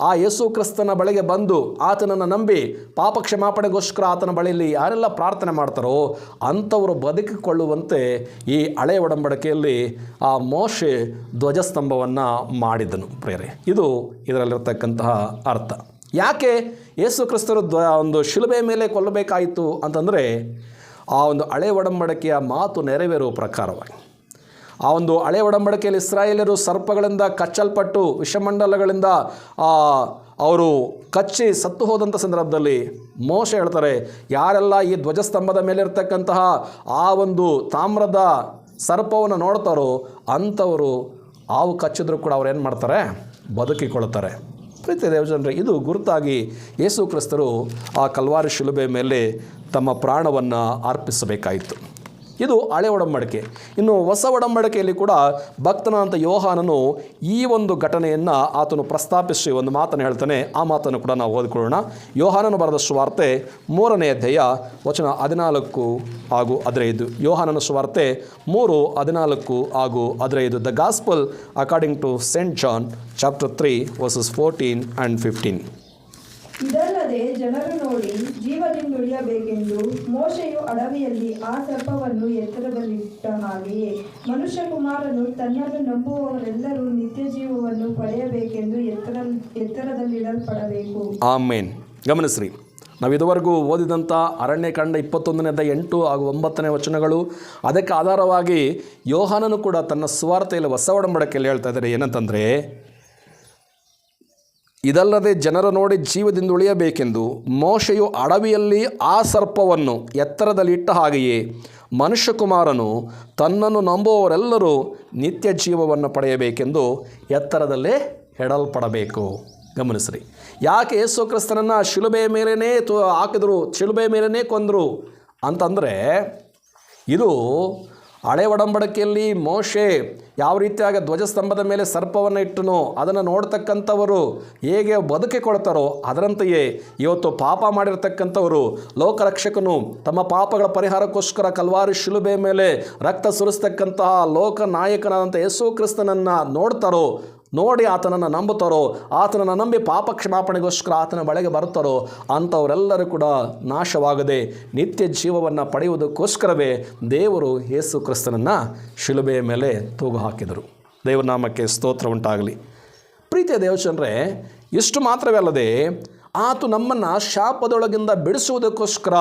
ಆ ಯೇಸು ಕ್ರಿಸ್ತನ ಬಳಿಗೆ ಬಂದು ಆತನನ್ನು ನಂಬಿ ಪಾಪ ಕ್ಷಮಾಪಣೆಗೋಸ್ಕರ ಆತನ ಬಳಿಯಲ್ಲಿ ಯಾರೆಲ್ಲ ಪ್ರಾರ್ಥನೆ ಮಾಡ್ತಾರೋ ಅಂಥವರು ಬದುಕಿಕೊಳ್ಳುವಂತೆ ಈ ಹಳೆಯ ಒಡಂಬಡಿಕೆಯಲ್ಲಿ ಆ ಮೋಶೆ ಧ್ವಜಸ್ತಂಭವನ್ನು ಮಾಡಿದನು. ಪ್ರೇರೆ, ಇದು ಇದರಲ್ಲಿರ್ತಕ್ಕಂತಹ ಅರ್ಥ. ಯಾಕೆ ಯೇಸು ಕ್ರಿಸ್ತರು ಒಂದು ಶಿಲುಬೆ ಮೇಲೆ ಕೊಲ್ಲಬೇಕಾಯಿತು ಅಂತಂದರೆ ಆ ಒಂದು ಹಳೆ ಒಡಂಬಡಿಕೆಯ ಮಾತು ನೆರವೇರುವ ಪ್ರಕಾರವಾಗಿ ಆ ಒಂದು ಹಳೆ ಒಡಂಬಡಿಕೆಯಲ್ಲಿ ಇಸ್ರಾಯೇಲರು ಸರ್ಪಗಳಿಂದ ಕಚ್ಚಲ್ಪಟ್ಟು ವಿಷಮಂಡಲಗಳಿಂದ ಅವರು ಕಚ್ಚಿ ಸತ್ತು ಹೋದಂಥ ಸಂದರ್ಭದಲ್ಲಿ ಮೋಶೆ ಹೇಳ್ತಾರೆ, ಯಾರೆಲ್ಲ ಈ ಧ್ವಜಸ್ತಂಭದ ಮೇಲಿರ್ತಕ್ಕಂತಹ ಆ ಒಂದು ತಾಮ್ರದ ಸರ್ಪವನ್ನು ನೋಡ್ತಾರೋ ಅಂಥವರು ಹಾವು ಕಚ್ಚಿದ್ರು ಕೂಡ ಅವ್ರು ಏನು ಮಾಡ್ತಾರೆ, ಬದುಕಿಕೊಳ್ತಾರೆ. ಪ್ರೀತಿ ದೇವಜನರೇ, ಇದು ಗುರುತಾಗಿ ಯೇಸು ಕ್ರಿಸ್ತರು ಆ ಕಲ್ವಾರಿ ಶಿಲುಬೆ ಮೇಲೆ ತಮ್ಮ ಪ್ರಾಣವನ್ನು ಅರ್ಪಿಸಬೇಕಾಯಿತು. ಇದು ಹಳೆ ಒಡಂಬಡಿಕೆ. ಇನ್ನು ಹೊಸ ಒಡಂಬಡಿಕೆಯಲ್ಲಿ ಕೂಡ ಭಕ್ತನಾದಂಥ ಯೋಹಾನನು ಈ ಒಂದು ಘಟನೆಯನ್ನು ಆತನು ಪ್ರಸ್ತಾಪಿಸಿ ಒಂದು ಮಾತನ್ನು ಹೇಳ್ತಾನೆ. ಆ ಮಾತನ್ನು ಕೂಡ ನಾವು ಓದಿಕೊಳ್ಳೋಣ. ಯೋಹಾನನು ಬರೆದ ಸುವಾರ್ತೆ 3ನೇ ಅಧ್ಯಾಯ ವಚನ 14 ಹಾಗೂ 15. ಯೋಹಾನನ ಸುವಾರ್ತೆ 3:14 ಹಾಗೂ 15. The gospel according to Saint John chapter 3 verses 14 and 15. ಇದಲ್ಲದೆ ಜನರು ನೋಡಿ ಜೀವದಿಂದುಳಿಯಬೇಕೆಂದು ಮೋಶೆಯು ಅಡವಿಯಲ್ಲಿ ಆ ಸರ್ಪವನ್ನು ಎತ್ತರದಲ್ಲಿಟ್ಟ ಹಾಗೆಯೇ ಮನುಷ್ಯಕುಮಾರನು ತನ್ನನ್ನು ನಂಬುವವರೆಲ್ಲರೂ ನಿತ್ಯ ಜೀವವನ್ನು ಪಡೆಯಬೇಕೆಂದು ಎತ್ತರದಲ್ಲಿಡಲ್ಪಡಬೇಕು. ಆಮೇನ್. ಗಮನಿಸ್ರಿ, ನಾವು ಇದುವರೆಗೂ ಓದಿದಂಥ ಅರಣ್ಯಕಾಂಡ 21ನೇ ಅಧ್ಯಾಯ 8 ಹಾಗೂ 9ನೇ ವಚನಗಳು, ಅದಕ್ಕೆ ಆಧಾರವಾಗಿ ಯೋಹಾನನು ಕೂಡ ತನ್ನ ಸುವಾರ್ತೆಯಲ್ಲಿ ಹೊಸ ಒಡಂಬಡಿಕೆಯಲ್ಲಿ ಹೇಳ್ತಾ ಇದ್ದಾರೆ ಏನಂತಂದರೆ, ಇದಲ್ಲದೆ ಜನರು ನೋಡಿ ಜೀವದಿಂದ ಉಳಿಯಬೇಕೆಂದು ಮೋಶೆಯು ಅಡವಿಯಲ್ಲಿ ಆ ಸರ್ಪವನ್ನು ಎತ್ತರದಲ್ಲಿ ಇಟ್ಟ ಹಾಗೆಯೇ ಮನುಷ್ಯಕುಮಾರನು ತನ್ನನ್ನು ನಂಬುವವರೆಲ್ಲರೂ ನಿತ್ಯ ಜೀವವನ್ನು ಪಡೆಯಬೇಕೆಂದು ಎತ್ತರದಲ್ಲೇ ಇಡಲ್ಪಡಬೇಕು. ಗಮನಿಸ್ರಿ, ಯಾಕೆ ಯೇಸು ಕ್ರಿಸ್ತನನ್ನು ಶಿಲುಬೆಯ ಮೇಲೇ ಹಾಕಿದ್ರು, ಶಿಲುಬೆಯ ಮೇಲೇ ಕೊಂದರು ಅಂತಂದರೆ, ಇದು ಹಳೆ ಒಡಂಬಡಿಕೆಯಲ್ಲಿ ಮೋಶೆ ಯಾವ ರೀತಿಯಾಗಿ ಧ್ವಜಸ್ತಂಭದ ಮೇಲೆ ಸರ್ಪವನ್ನು ಇಟ್ಟನೋ ಅದನ್ನು ನೋಡ್ತಕ್ಕಂಥವರು ಹೇಗೆ ಬದುಕಿಕೊಳ್ತಾರೋ ಅದರಂತೆಯೇ ಇವತ್ತು ಪಾಪ ಮಾಡಿರ್ತಕ್ಕಂಥವರು ಲೋಕರಕ್ಷಕನು ತಮ್ಮ ಪಾಪಗಳ ಪರಿಹಾರಕ್ಕೋಸ್ಕರ ಕಲ್ವಾರಿ ಶಿಲುಬೆ ಮೇಲೆ ರಕ್ತ ಸುರಿಸ್ತಕ್ಕಂತಹ ಲೋಕ ನಾಯಕನಾದಂಥ ಯೇಸು ಕ್ರಿಸ್ತನನ್ನು ನೋಡ್ತಾರೋ, ನೋಡಿ ಆತನನ್ನು ನಂಬುತ್ತಾರೋ, ಆತನನ್ನು ನಂಬಿ ಪಾಪ ಕ್ಷಮಾಪಣೆಗೋಸ್ಕರ ಆತನ ಬಳಿಗೆ ಬರ್ತಾರೋ ಅಂಥವರೆಲ್ಲರೂ ಕೂಡ ನಾಶವಾಗದೆ ನಿತ್ಯ ಜೀವವನ್ನು ಪಡೆಯುವುದಕ್ಕೋಸ್ಕರವೇ ದೇವರು ಯೇಸು ಕ್ರಿಸ್ತನನ್ನು ಶಿಲುಬೆಯ ಮೇಲೆ ತೂಗು ಹಾಕಿದರು. ದೇವರ ನಾಮಕ್ಕೆ ಸ್ತೋತ್ರ ಉಂಟಾಗಲಿ. ಪ್ರೀತಿಯ ದೇವಚಂದ್ರೆ, ಇಷ್ಟು ಮಾತ್ರವೇ ಅಲ್ಲದೆ ಆತ ನಮ್ಮನ್ನು ಶಾಪದೊಳಗಿಂದ ಬಿಡಿಸುವುದಕ್ಕೋಸ್ಕರ,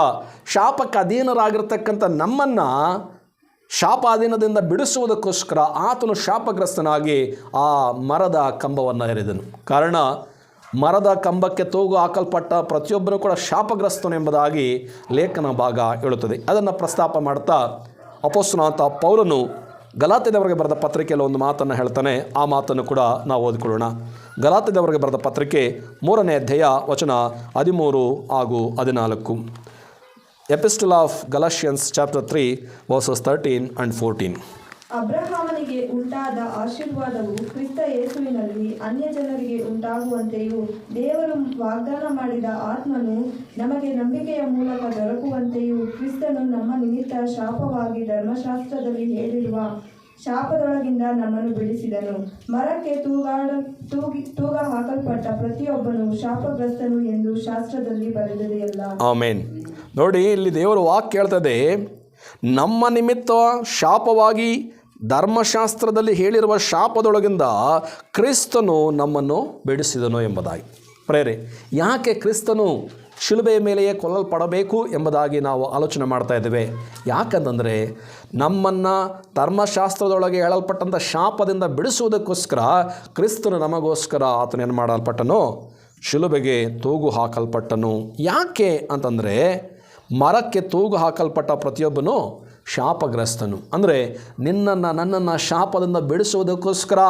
ಶಾಪಕ್ಕೆ ಅಧೀನರಾಗಿರ್ತಕ್ಕಂಥ ನಮ್ಮನ್ನು ಶಾಪಾಧೀನದಿಂದ ಬಿಡಿಸುವುದಕ್ಕೋಸ್ಕರ ಆತನು ಶಾಪಗ್ರಸ್ತನಾಗಿ ಆ ಮರದ ಕಂಬವನ್ನು ಎರೆದನು. ಕಾರಣ ಮರದ ಕಂಬಕ್ಕೆ ತೂಗು ಹಾಕಲ್ಪಟ್ಟ ಪ್ರತಿಯೊಬ್ಬರೂ ಕೂಡ ಶಾಪಗ್ರಸ್ತನು ಎಂಬುದಾಗಿ ಲೇಖನ ಭಾಗ ಹೇಳುತ್ತದೆ. ಅದನ್ನು ಪ್ರಸ್ತಾಪ ಮಾಡ್ತಾ ಅಪೊಸ್ತಲನಾದ ಪೌಲನು ಗಲಾತ್ಯದವರಿಗೆ ಬರೆದ ಪತ್ರಿಕೆಯಲ್ಲಿ ಒಂದು ಮಾತನ್ನು ಹೇಳ್ತಾನೆ. ಆ ಮಾತನ್ನು ಕೂಡ ನಾವು ಓದಿಕೊಳ್ಳೋಣ. ಗಲಾತ್ಯದವರಿಗೆ ಬರೆದ ಪತ್ರಿಕೆ 3ನೇ ಅಧ್ಯಾಯ ವಚನ 13 ಹಾಗೂ 14. Epistle of Galatians chapter 3 verses 13 and 14. ಅಬ್ರಹಾಮನಿಗೆ ಉಂಟಾದ ಆಶೀರ್ವಾದವು ಕ್ರಿಸ್ತ ಯೇಸುವಿನಲ್ಲಿ ಅನ್ಯ ಜನರಿಗೆ ಉಂಟಾಗುವಂತೆಯೂ ದೇವರು ವಾಗ್ದಾನ ಮಾಡಿದ ಆತ್ಮನು ನಮಗೆ ನಂಬಿಕೆಯ ಮೂಲಕ ದೊರಕುವಂತೆಯೂ ಕ್ರಿಸ್ತನು ನಮ್ಮ ನಿಮಿತ್ತ ಶಾಪವಾಗಿ ಧರ್ಮಶಾಸ್ತ್ರದಲ್ಲಿ ಹೇಳಿರುವ ಶಾಪದೊಳಗಿಂದ ನಮ್ಮನ್ನು ಬಿಡಿಸಿದನು. ಮರಕ್ಕೆ ತೂಗ ಹಾಕಲ್ಪಟ್ಟ ಪ್ರತಿಯೊಬ್ಬನು ಶಾಪಗ್ರಸ್ತನು ಎಂದು ಶಾಸ್ತ್ರದಲ್ಲಿ ಬರೆದಿದೆಯಲ್ಲ. ಆಮೇನ್. ನೋಡಿ, ಇಲ್ಲಿ ದೇವರು ವಾಕ್ಯ ಹೇಳ್ತದೆ, ನಮ್ಮ ನಿಮಿತ್ತ ಶಾಪವಾಗಿ ಧರ್ಮಶಾಸ್ತ್ರದಲ್ಲಿ ಹೇಳಿರುವ ಶಾಪದೊಳಗಿಂದ ಕ್ರಿಸ್ತನು ನಮ್ಮನ್ನು ಬಿಡಿಸಿದನು ಎಂಬುದಾಗಿ. ಪ್ರೇರೆ, ಯಾಕೆ ಕ್ರಿಸ್ತನು ಶಿಲುಬೆಯ ಮೇಲೆಯೇ ಕೊಲ್ಲಲ್ಪಡಬೇಕು ಎಂಬುದಾಗಿ ನಾವು ಆಲೋಚನೆ ಮಾಡ್ತಾ ಇದ್ದೇವೆ. ಯಾಕಂತಂದರೆ ನಮ್ಮನ್ನು ಧರ್ಮಶಾಸ್ತ್ರದೊಳಗೆ ಹೇಳಲ್ಪಟ್ಟಂಥ ಶಾಪದಿಂದ ಬಿಡಿಸುವುದಕ್ಕೋಸ್ಕರ ಕ್ರಿಸ್ತನು ನಮಗೋಸ್ಕರ ಆತನೇನು ಮಾಡಲ್ಪಟ್ಟನು, ಶಿಲುಬೆಗೆ ತೂಗು ಹಾಕಲ್ಪಟ್ಟನು. ಯಾಕೆ ಅಂತಂದರೆ ಮರಕ್ಕೆ ತೂಗು ಹಾಕಲ್ಪಟ್ಟ ಪ್ರತಿಯೊಬ್ಬನು ಶಾಪಗ್ರಸ್ತನು. ಅಂದರೆ ನಿನ್ನನ್ನು ನನ್ನನ್ನು ಶಾಪದಿಂದ ಬಿಡಿಸುವುದಕ್ಕೋಸ್ಕರ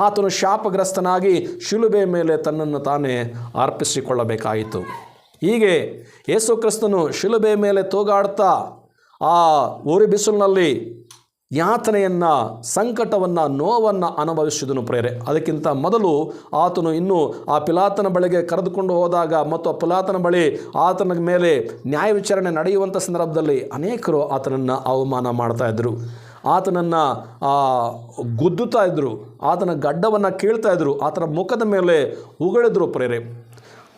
ಆತನು ಶಾಪಗ್ರಸ್ತನಾಗಿ ಶಿಲುಬೆ ಮೇಲೆ ತನ್ನನ್ನು ತಾನೇ ಅರ್ಪಿಸಿಕೊಳ್ಳಬೇಕಾಯಿತು. ಹೀಗೆ ಯೇಸು ಕ್ರಿಸ್ತನು ಶಿಲುಬೆ ಮೇಲೆ ತೂಗಾಡ್ತಾ ಆ ಉರಿ ಬಿಸಿಲಿನಲ್ಲಿ ಯಾತನೆಯನ್ನು, ಸಂಕಟವನ್ನು, ನೋವನ್ನು ಅನುಭವಿಸಿದನು ಪ್ರೇರೆ. ಅದಕ್ಕಿಂತ ಮೊದಲು ಆತನು ಇನ್ನೂ ಆ ಪಿಲಾತನ ಬಳಿಗೆ ಕರೆದುಕೊಂಡು ಹೋದಾಗ ಮತ್ತು ಆ ಪಿಲಾತನ ಬಳಿ ಆತನ ಮೇಲೆ ನ್ಯಾಯ ವಿಚಾರಣೆ ನಡೆಯುವಂಥ ಸಂದರ್ಭದಲ್ಲಿ ಅನೇಕರು ಆತನನ್ನು ಅವಮಾನ ಮಾಡ್ತಾಯಿದ್ರು, ಆತನನ್ನು ಗುದ್ದುತ್ತಾ ಇದ್ದರು, ಆತನ ಗಡ್ಡವನ್ನು ಕೀಳ್ತಾಯಿದ್ರು, ಆತನ ಮುಖದ ಮೇಲೆ ಉಗುಳಿದ್ರು ಪ್ರೇರೆ.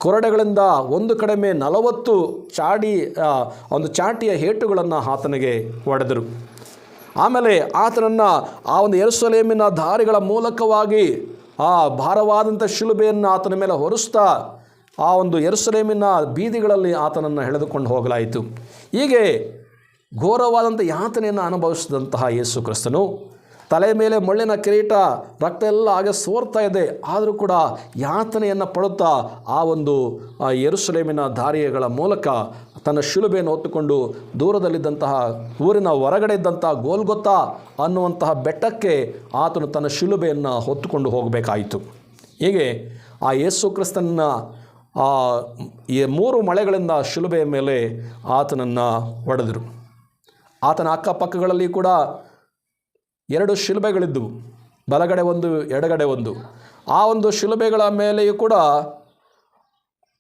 ಕೊರಡೆಗಳಿಂದ ಒಂದು ಕಡಿಮೆ 40 ಚಾಟಿಯ ಏಟುಗಳನ್ನು ಆತನಿಗೆ ಹೊಡೆದರು. ಆಮೇಲೆ ಆತನನ್ನು ಆ ಒಂದು ಯೆರೂಸಲೇಮಿನ ದಾರಿಗಳ ಮೂಲಕವಾಗಿ ಆ ಭಾರವಾದಂಥ ಶಿಲುಬೆಯನ್ನು ಆತನ ಮೇಲೆ ಹೊರಿಸ್ತಾ ಆ ಒಂದು ಯೆರೂಸಲೇಮಿನ ಬೀದಿಗಳಲ್ಲಿ ಆತನನ್ನು ಎಳೆದುಕೊಂಡು ಹೋಗಲಾಯಿತು. ಹೀಗೆ ಘೋರವಾದಂಥ ಯಾತನೆಯನ್ನು ಅನುಭವಿಸಿದಂತಹ ಯೇಸು ಕ್ರಿಸ್ತನು ತಲೆ ಮೇಲೆ ಮುಳ್ಳಿನ ಕಿರೀಟ, ರಕ್ತ ಎಲ್ಲ ಹಾಗೆ ಸೋರ್ತಾ ಇದೆ, ಆದರೂ ಕೂಡ ಯಾತನೆಯನ್ನು ಪಡುತ್ತಾ ಆ ಒಂದು ಯೆರೂಸಲೇಮಿನ ದಾರಿಗಳ ಮೂಲಕ ತನ್ನ ಶಿಲುಬೆಯನ್ನು ಹೊತ್ತುಕೊಂಡು ದೂರದಲ್ಲಿದ್ದಂತಹ ಊರಿನ ಹೊರಗಡೆ ಇದ್ದಂತಹ ಗೋಲ್ಗೊತ್ತಾ ಅನ್ನುವಂತಹ ಬೆಟ್ಟಕ್ಕೆ ಆತನು ತನ್ನ ಶಿಲುಬೆಯನ್ನು ಹೊತ್ತುಕೊಂಡು ಹೋಗಬೇಕಾಯಿತು. ಹೀಗೆ ಆ ಯೇಸು ಕ್ರಿಸ್ತನ ಈ 3 ಮಳೆಗಳಿಂದ ಶಿಲುಬೆಯ ಮೇಲೆ ಆತನನ್ನು ಹೊಡೆದರು. ಆತನ ಅಕ್ಕಪಕ್ಕಗಳಲ್ಲಿ ಕೂಡ 2 ಶಿಲುಬೆಗಳಿದ್ದವು, ಬಲಗಡೆ ಒಂದು, ಎಡಗಡೆ ಒಂದು. ಆ ಒಂದು ಶಿಲುಬೆಗಳ ಮೇಲೆಯೂ ಕೂಡ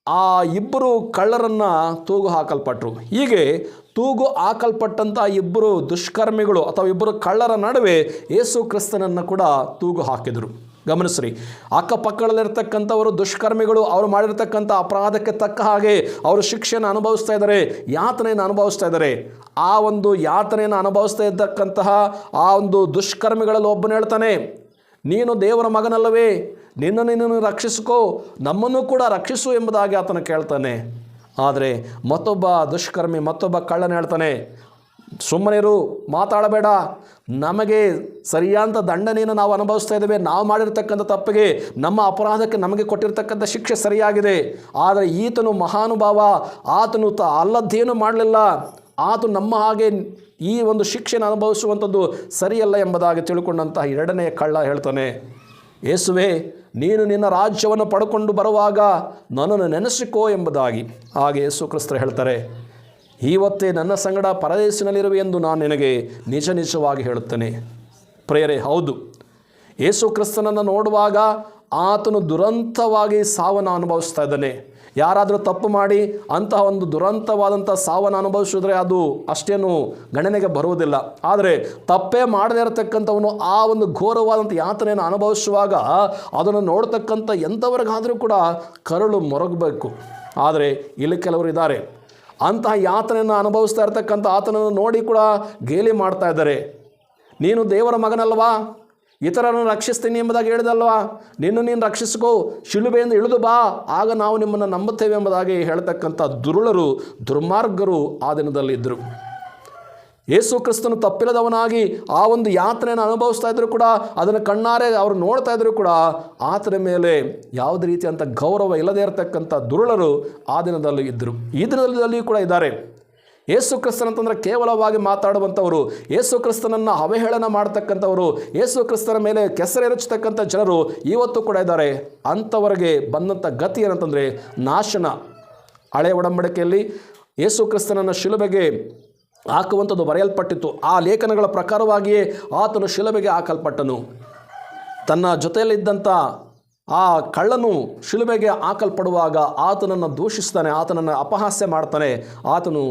ಆ 2 ಕಳ್ಳರನ್ನು ತೂಗು ಹಾಕಲ್ಪಟ್ಟರು. ಹೀಗೆ ತೂಗು ಹಾಕಲ್ಪಟ್ಟಂಥ 2 ದುಷ್ಕರ್ಮಿಗಳು ಅಥವಾ 2 ಕಳ್ಳರ ನಡುವೆ ಯೇಸು ಕ್ರಿಸ್ತನನ್ನು ಕೂಡ ತೂಗು ಹಾಕಿದರು. ಗಮನಿಸ್ರಿ, ಅಕ್ಕಪಕ್ಕದಲ್ಲಿರ್ತಕ್ಕಂಥವರು ದುಷ್ಕರ್ಮಿಗಳು, ಅವರು ಮಾಡಿರ್ತಕ್ಕಂಥ ಅಪರಾಧಕ್ಕೆ ತಕ್ಕ ಹಾಗೆ ಅವರು ಶಿಕ್ಷೆಯನ್ನು ಅನುಭವಿಸ್ತಾ ಇದ್ದಾರೆ, ಯಾತನೆಯನ್ನು ಅನುಭವಿಸ್ತಾ ಇದ್ದಾರೆ. ಆ ಒಂದು ಯಾತನೆಯನ್ನು ಅನುಭವಿಸ್ತಾ ಇದ್ದಕ್ಕಂತಹ ಆ ಒಂದು ದುಷ್ಕರ್ಮಿಗಳಲ್ಲಿ ಒಬ್ಬನು ಹೇಳ್ತಾನೆ, ನೀನು ದೇವರ ಮಗನಲ್ಲವೇ, ನಿನ್ನನ್ನು ರಕ್ಷಿಸಿಕೋ, ನಮ್ಮನ್ನು ಕೂಡ ರಕ್ಷಿಸು ಎಂಬುದಾಗಿ ಆತನು ಕೇಳ್ತಾನೆ. ಆದರೆ ಮತ್ತೊಬ್ಬ ದುಷ್ಕರ್ಮಿ, ಮತ್ತೊಬ್ಬ ಕಳ್ಳನ ಹೇಳ್ತಾನೆ, ಸುಮ್ಮನಿರು, ಮಾತಾಡಬೇಡ, ನಮಗೆ ಸರಿಯಾದ ದಂಡನೆಯನ್ನು ನಾವು ಅನುಭವಿಸ್ತಾ ಇದ್ದೇವೆ, ನಾವು ಮಾಡಿರ್ತಕ್ಕಂಥ ತಪ್ಪಿಗೆ ನಮ್ಮ ಅಪರಾಧಕ್ಕೆ ನಮಗೆ ಕೊಟ್ಟಿರ್ತಕ್ಕಂಥ ಶಿಕ್ಷೆ ಸರಿಯಾಗಿದೆ. ಆದರೆ ಈತನು ಮಹಾನುಭಾವ, ಆತನು ಅಲ್ಲದ್ದೇನು ಮಾಡಲಿಲ್ಲ, ಆತನು ನಮ್ಮ ಹಾಗೆ ಈ ಒಂದು ಶಿಕ್ಷೆಯನ್ನು ಅನುಭವಿಸುವಂಥದ್ದು ಸರಿಯಲ್ಲ ಎಂಬುದಾಗಿ ತಿಳ್ಕೊಂಡಂತಹ ಎರಡನೆಯ ಕಳ್ಳ ಹೇಳ್ತಾನೆ, ಯೇಸುವೆ, ನೀನು ನಿನ್ನ ರಾಜ್ಯವನ್ನು ಪಡ್ಕೊಂಡು ಬರುವಾಗ ನನ್ನನ್ನು ನೆನೆಸಿಕೋ ಎಂಬುದಾಗಿ. ಹಾಗೆ ಯೇಸು ಕ್ರಿಸ್ತರು ಹೇಳ್ತಾರೆ, ಇವತ್ತೇ ನನ್ನ ಸಂಗಡ ಪರದೇಶಿನಲ್ಲಿರುವೆ ಎಂದು ನಾನು ನಿನಗೆ ನಿಜ ನಿಜವಾಗಿ ಹೇಳುತ್ತೇನೆ. ಪ್ರಿಯರೇ, ಹೌದು, ಯೇಸು ಕ್ರಿಸ್ತನನ್ನು ನೋಡುವಾಗ ಆತನು ದುರಂತವಾಗಿ ಸಾವನ್ನು ಅನುಭವಿಸ್ತಾ ಇದ್ದಾನೆ. ಯಾರಾದರೂ ತಪ್ಪು ಮಾಡಿ ಅಂತಹ ಒಂದು ದುರಂತವಾದಂಥ ಸಾವನ್ನು ಅನುಭವಿಸಿದ್ರೆ ಅದು ಅಷ್ಟೇನು ಗಣನೆಗೆ ಬರುವುದಿಲ್ಲ. ಆದರೆ ತಪ್ಪೇ ಮಾಡದೇ ಇರತಕ್ಕಂಥವನು ಆ ಒಂದು ಘೋರವಾದಂಥ ಯಾತನೆಯನ್ನು ಅನುಭವಿಸುವಾಗ ಅದನ್ನು ನೋಡ್ತಕ್ಕಂಥ ಎಂಥವ್ರಿಗಾದರೂ ಕೂಡ ಕರುಳು ಮೊರಗಬೇಕು. ಆದರೆ ಇಲ್ಲಿ ಕೆಲವರು ಇದ್ದಾರೆ, ಅಂತಹ ಯಾತನೆಯನ್ನು ಅನುಭವಿಸ್ತಾ ಇರ್ತಕ್ಕಂಥ ಆತನನ್ನು ನೋಡಿ ಕೂಡ ಗೇಲಿ ಮಾಡ್ತಾ ಇದ್ದಾರೆ. ನೀನು ದೇವರ ಮಗನಲ್ವಾ, ಇತರರನ್ನು ರಕ್ಷಿಸ್ತೀನಿ ಎಂಬುದಾಗಿ ಹೇಳಿದಲ್ವಾ, ನೀನು ರಕ್ಷಿಸಿಕೋ, ಶಿಲುಬೆಯಿಂದ ಇಳಿದು ಬಾ, ಆಗ ನಾವು ನಿಮ್ಮನ್ನು ನಂಬುತ್ತೇವೆ ಎಂಬುದಾಗಿ ಹೇಳ್ತಕ್ಕಂಥ ದುರುಳರು, ದುರ್ಮಾರ್ಗರು ಆ ದಿನದಲ್ಲಿ ಇದ್ದರು. ಯೇಸು ಕ್ರಿಸ್ತನು ತಪ್ಪಿಲ್ಲದವನಾಗಿ ಆ ಒಂದು ಯಾತ್ರೆಯನ್ನು ಅನುಭವಿಸ್ತಾ ಇದ್ದರೂ ಕೂಡ, ಅದನ್ನು ಕಣ್ಣಾರೆ ಅವರು ನೋಡ್ತಾ ಇದ್ದರೂ ಕೂಡ ಆತನ ಮೇಲೆ ಯಾವುದೇ ರೀತಿಯಂಥ ಗೌರವ ಇಲ್ಲದೇ ಇರತಕ್ಕಂಥ ದುರುಳರು ಆ ದಿನದಲ್ಲಿ ಇದ್ದರು. ಈ ದಿನದಲ್ಲಿ ಕೂಡ ಇದ್ದಾರೆ. ಯೇಸು ಕ್ರಿಸ್ತನಂತಂದರೆ ಕೇವಲವಾಗಿ ಮಾತಾಡುವಂಥವರು, ಯೇಸು ಕ್ರಿಸ್ತನನ್ನು ಅವಹೇಳನ ಮಾಡ್ತಕ್ಕಂಥವರು, ಯೇಸು ಕ್ರಿಸ್ತನ ಮೇಲೆ ಕೆಸರೆರಚತಕ್ಕಂಥ ಜನರು ಇವತ್ತು ಕೂಡ ಇದ್ದಾರೆ. ಅಂಥವರಿಗೆ ಬಂದಂಥ ಗತಿ ಏನಂತಂದರೆ ನಾಶನ. ಹಳೆಯ ಒಡಂಬಡಿಕೆಯಲ್ಲಿ ಯೇಸು ಕ್ರಿಸ್ತನನ್ನು ಶಿಲುಬೆಗೆ ಹಾಕುವಂಥದ್ದು ಬರೆಯಲ್ಪಟ್ಟಿತ್ತು. ಆ ಲೇಖನಗಳ ಪ್ರಕಾರವಾಗಿಯೇ ಆತನು ಶಿಲುಬೆಗೆ ಹಾಕಲ್ಪಟ್ಟನು. ತನ್ನ ಜೊತೆಯಲ್ಲಿದ್ದಂಥ ಆ ಕಳ್ಳನು ಶಿಲುಬೆಗೆ ಹಾಕಲ್ಪಡುವಾಗ ಆತನನ್ನು ದೂಷಿಸ್ತಾನೆ, ಆತನನ್ನು ಅಪಹಾಸ್ಯ ಮಾಡ್ತಾನೆ, ಆತನು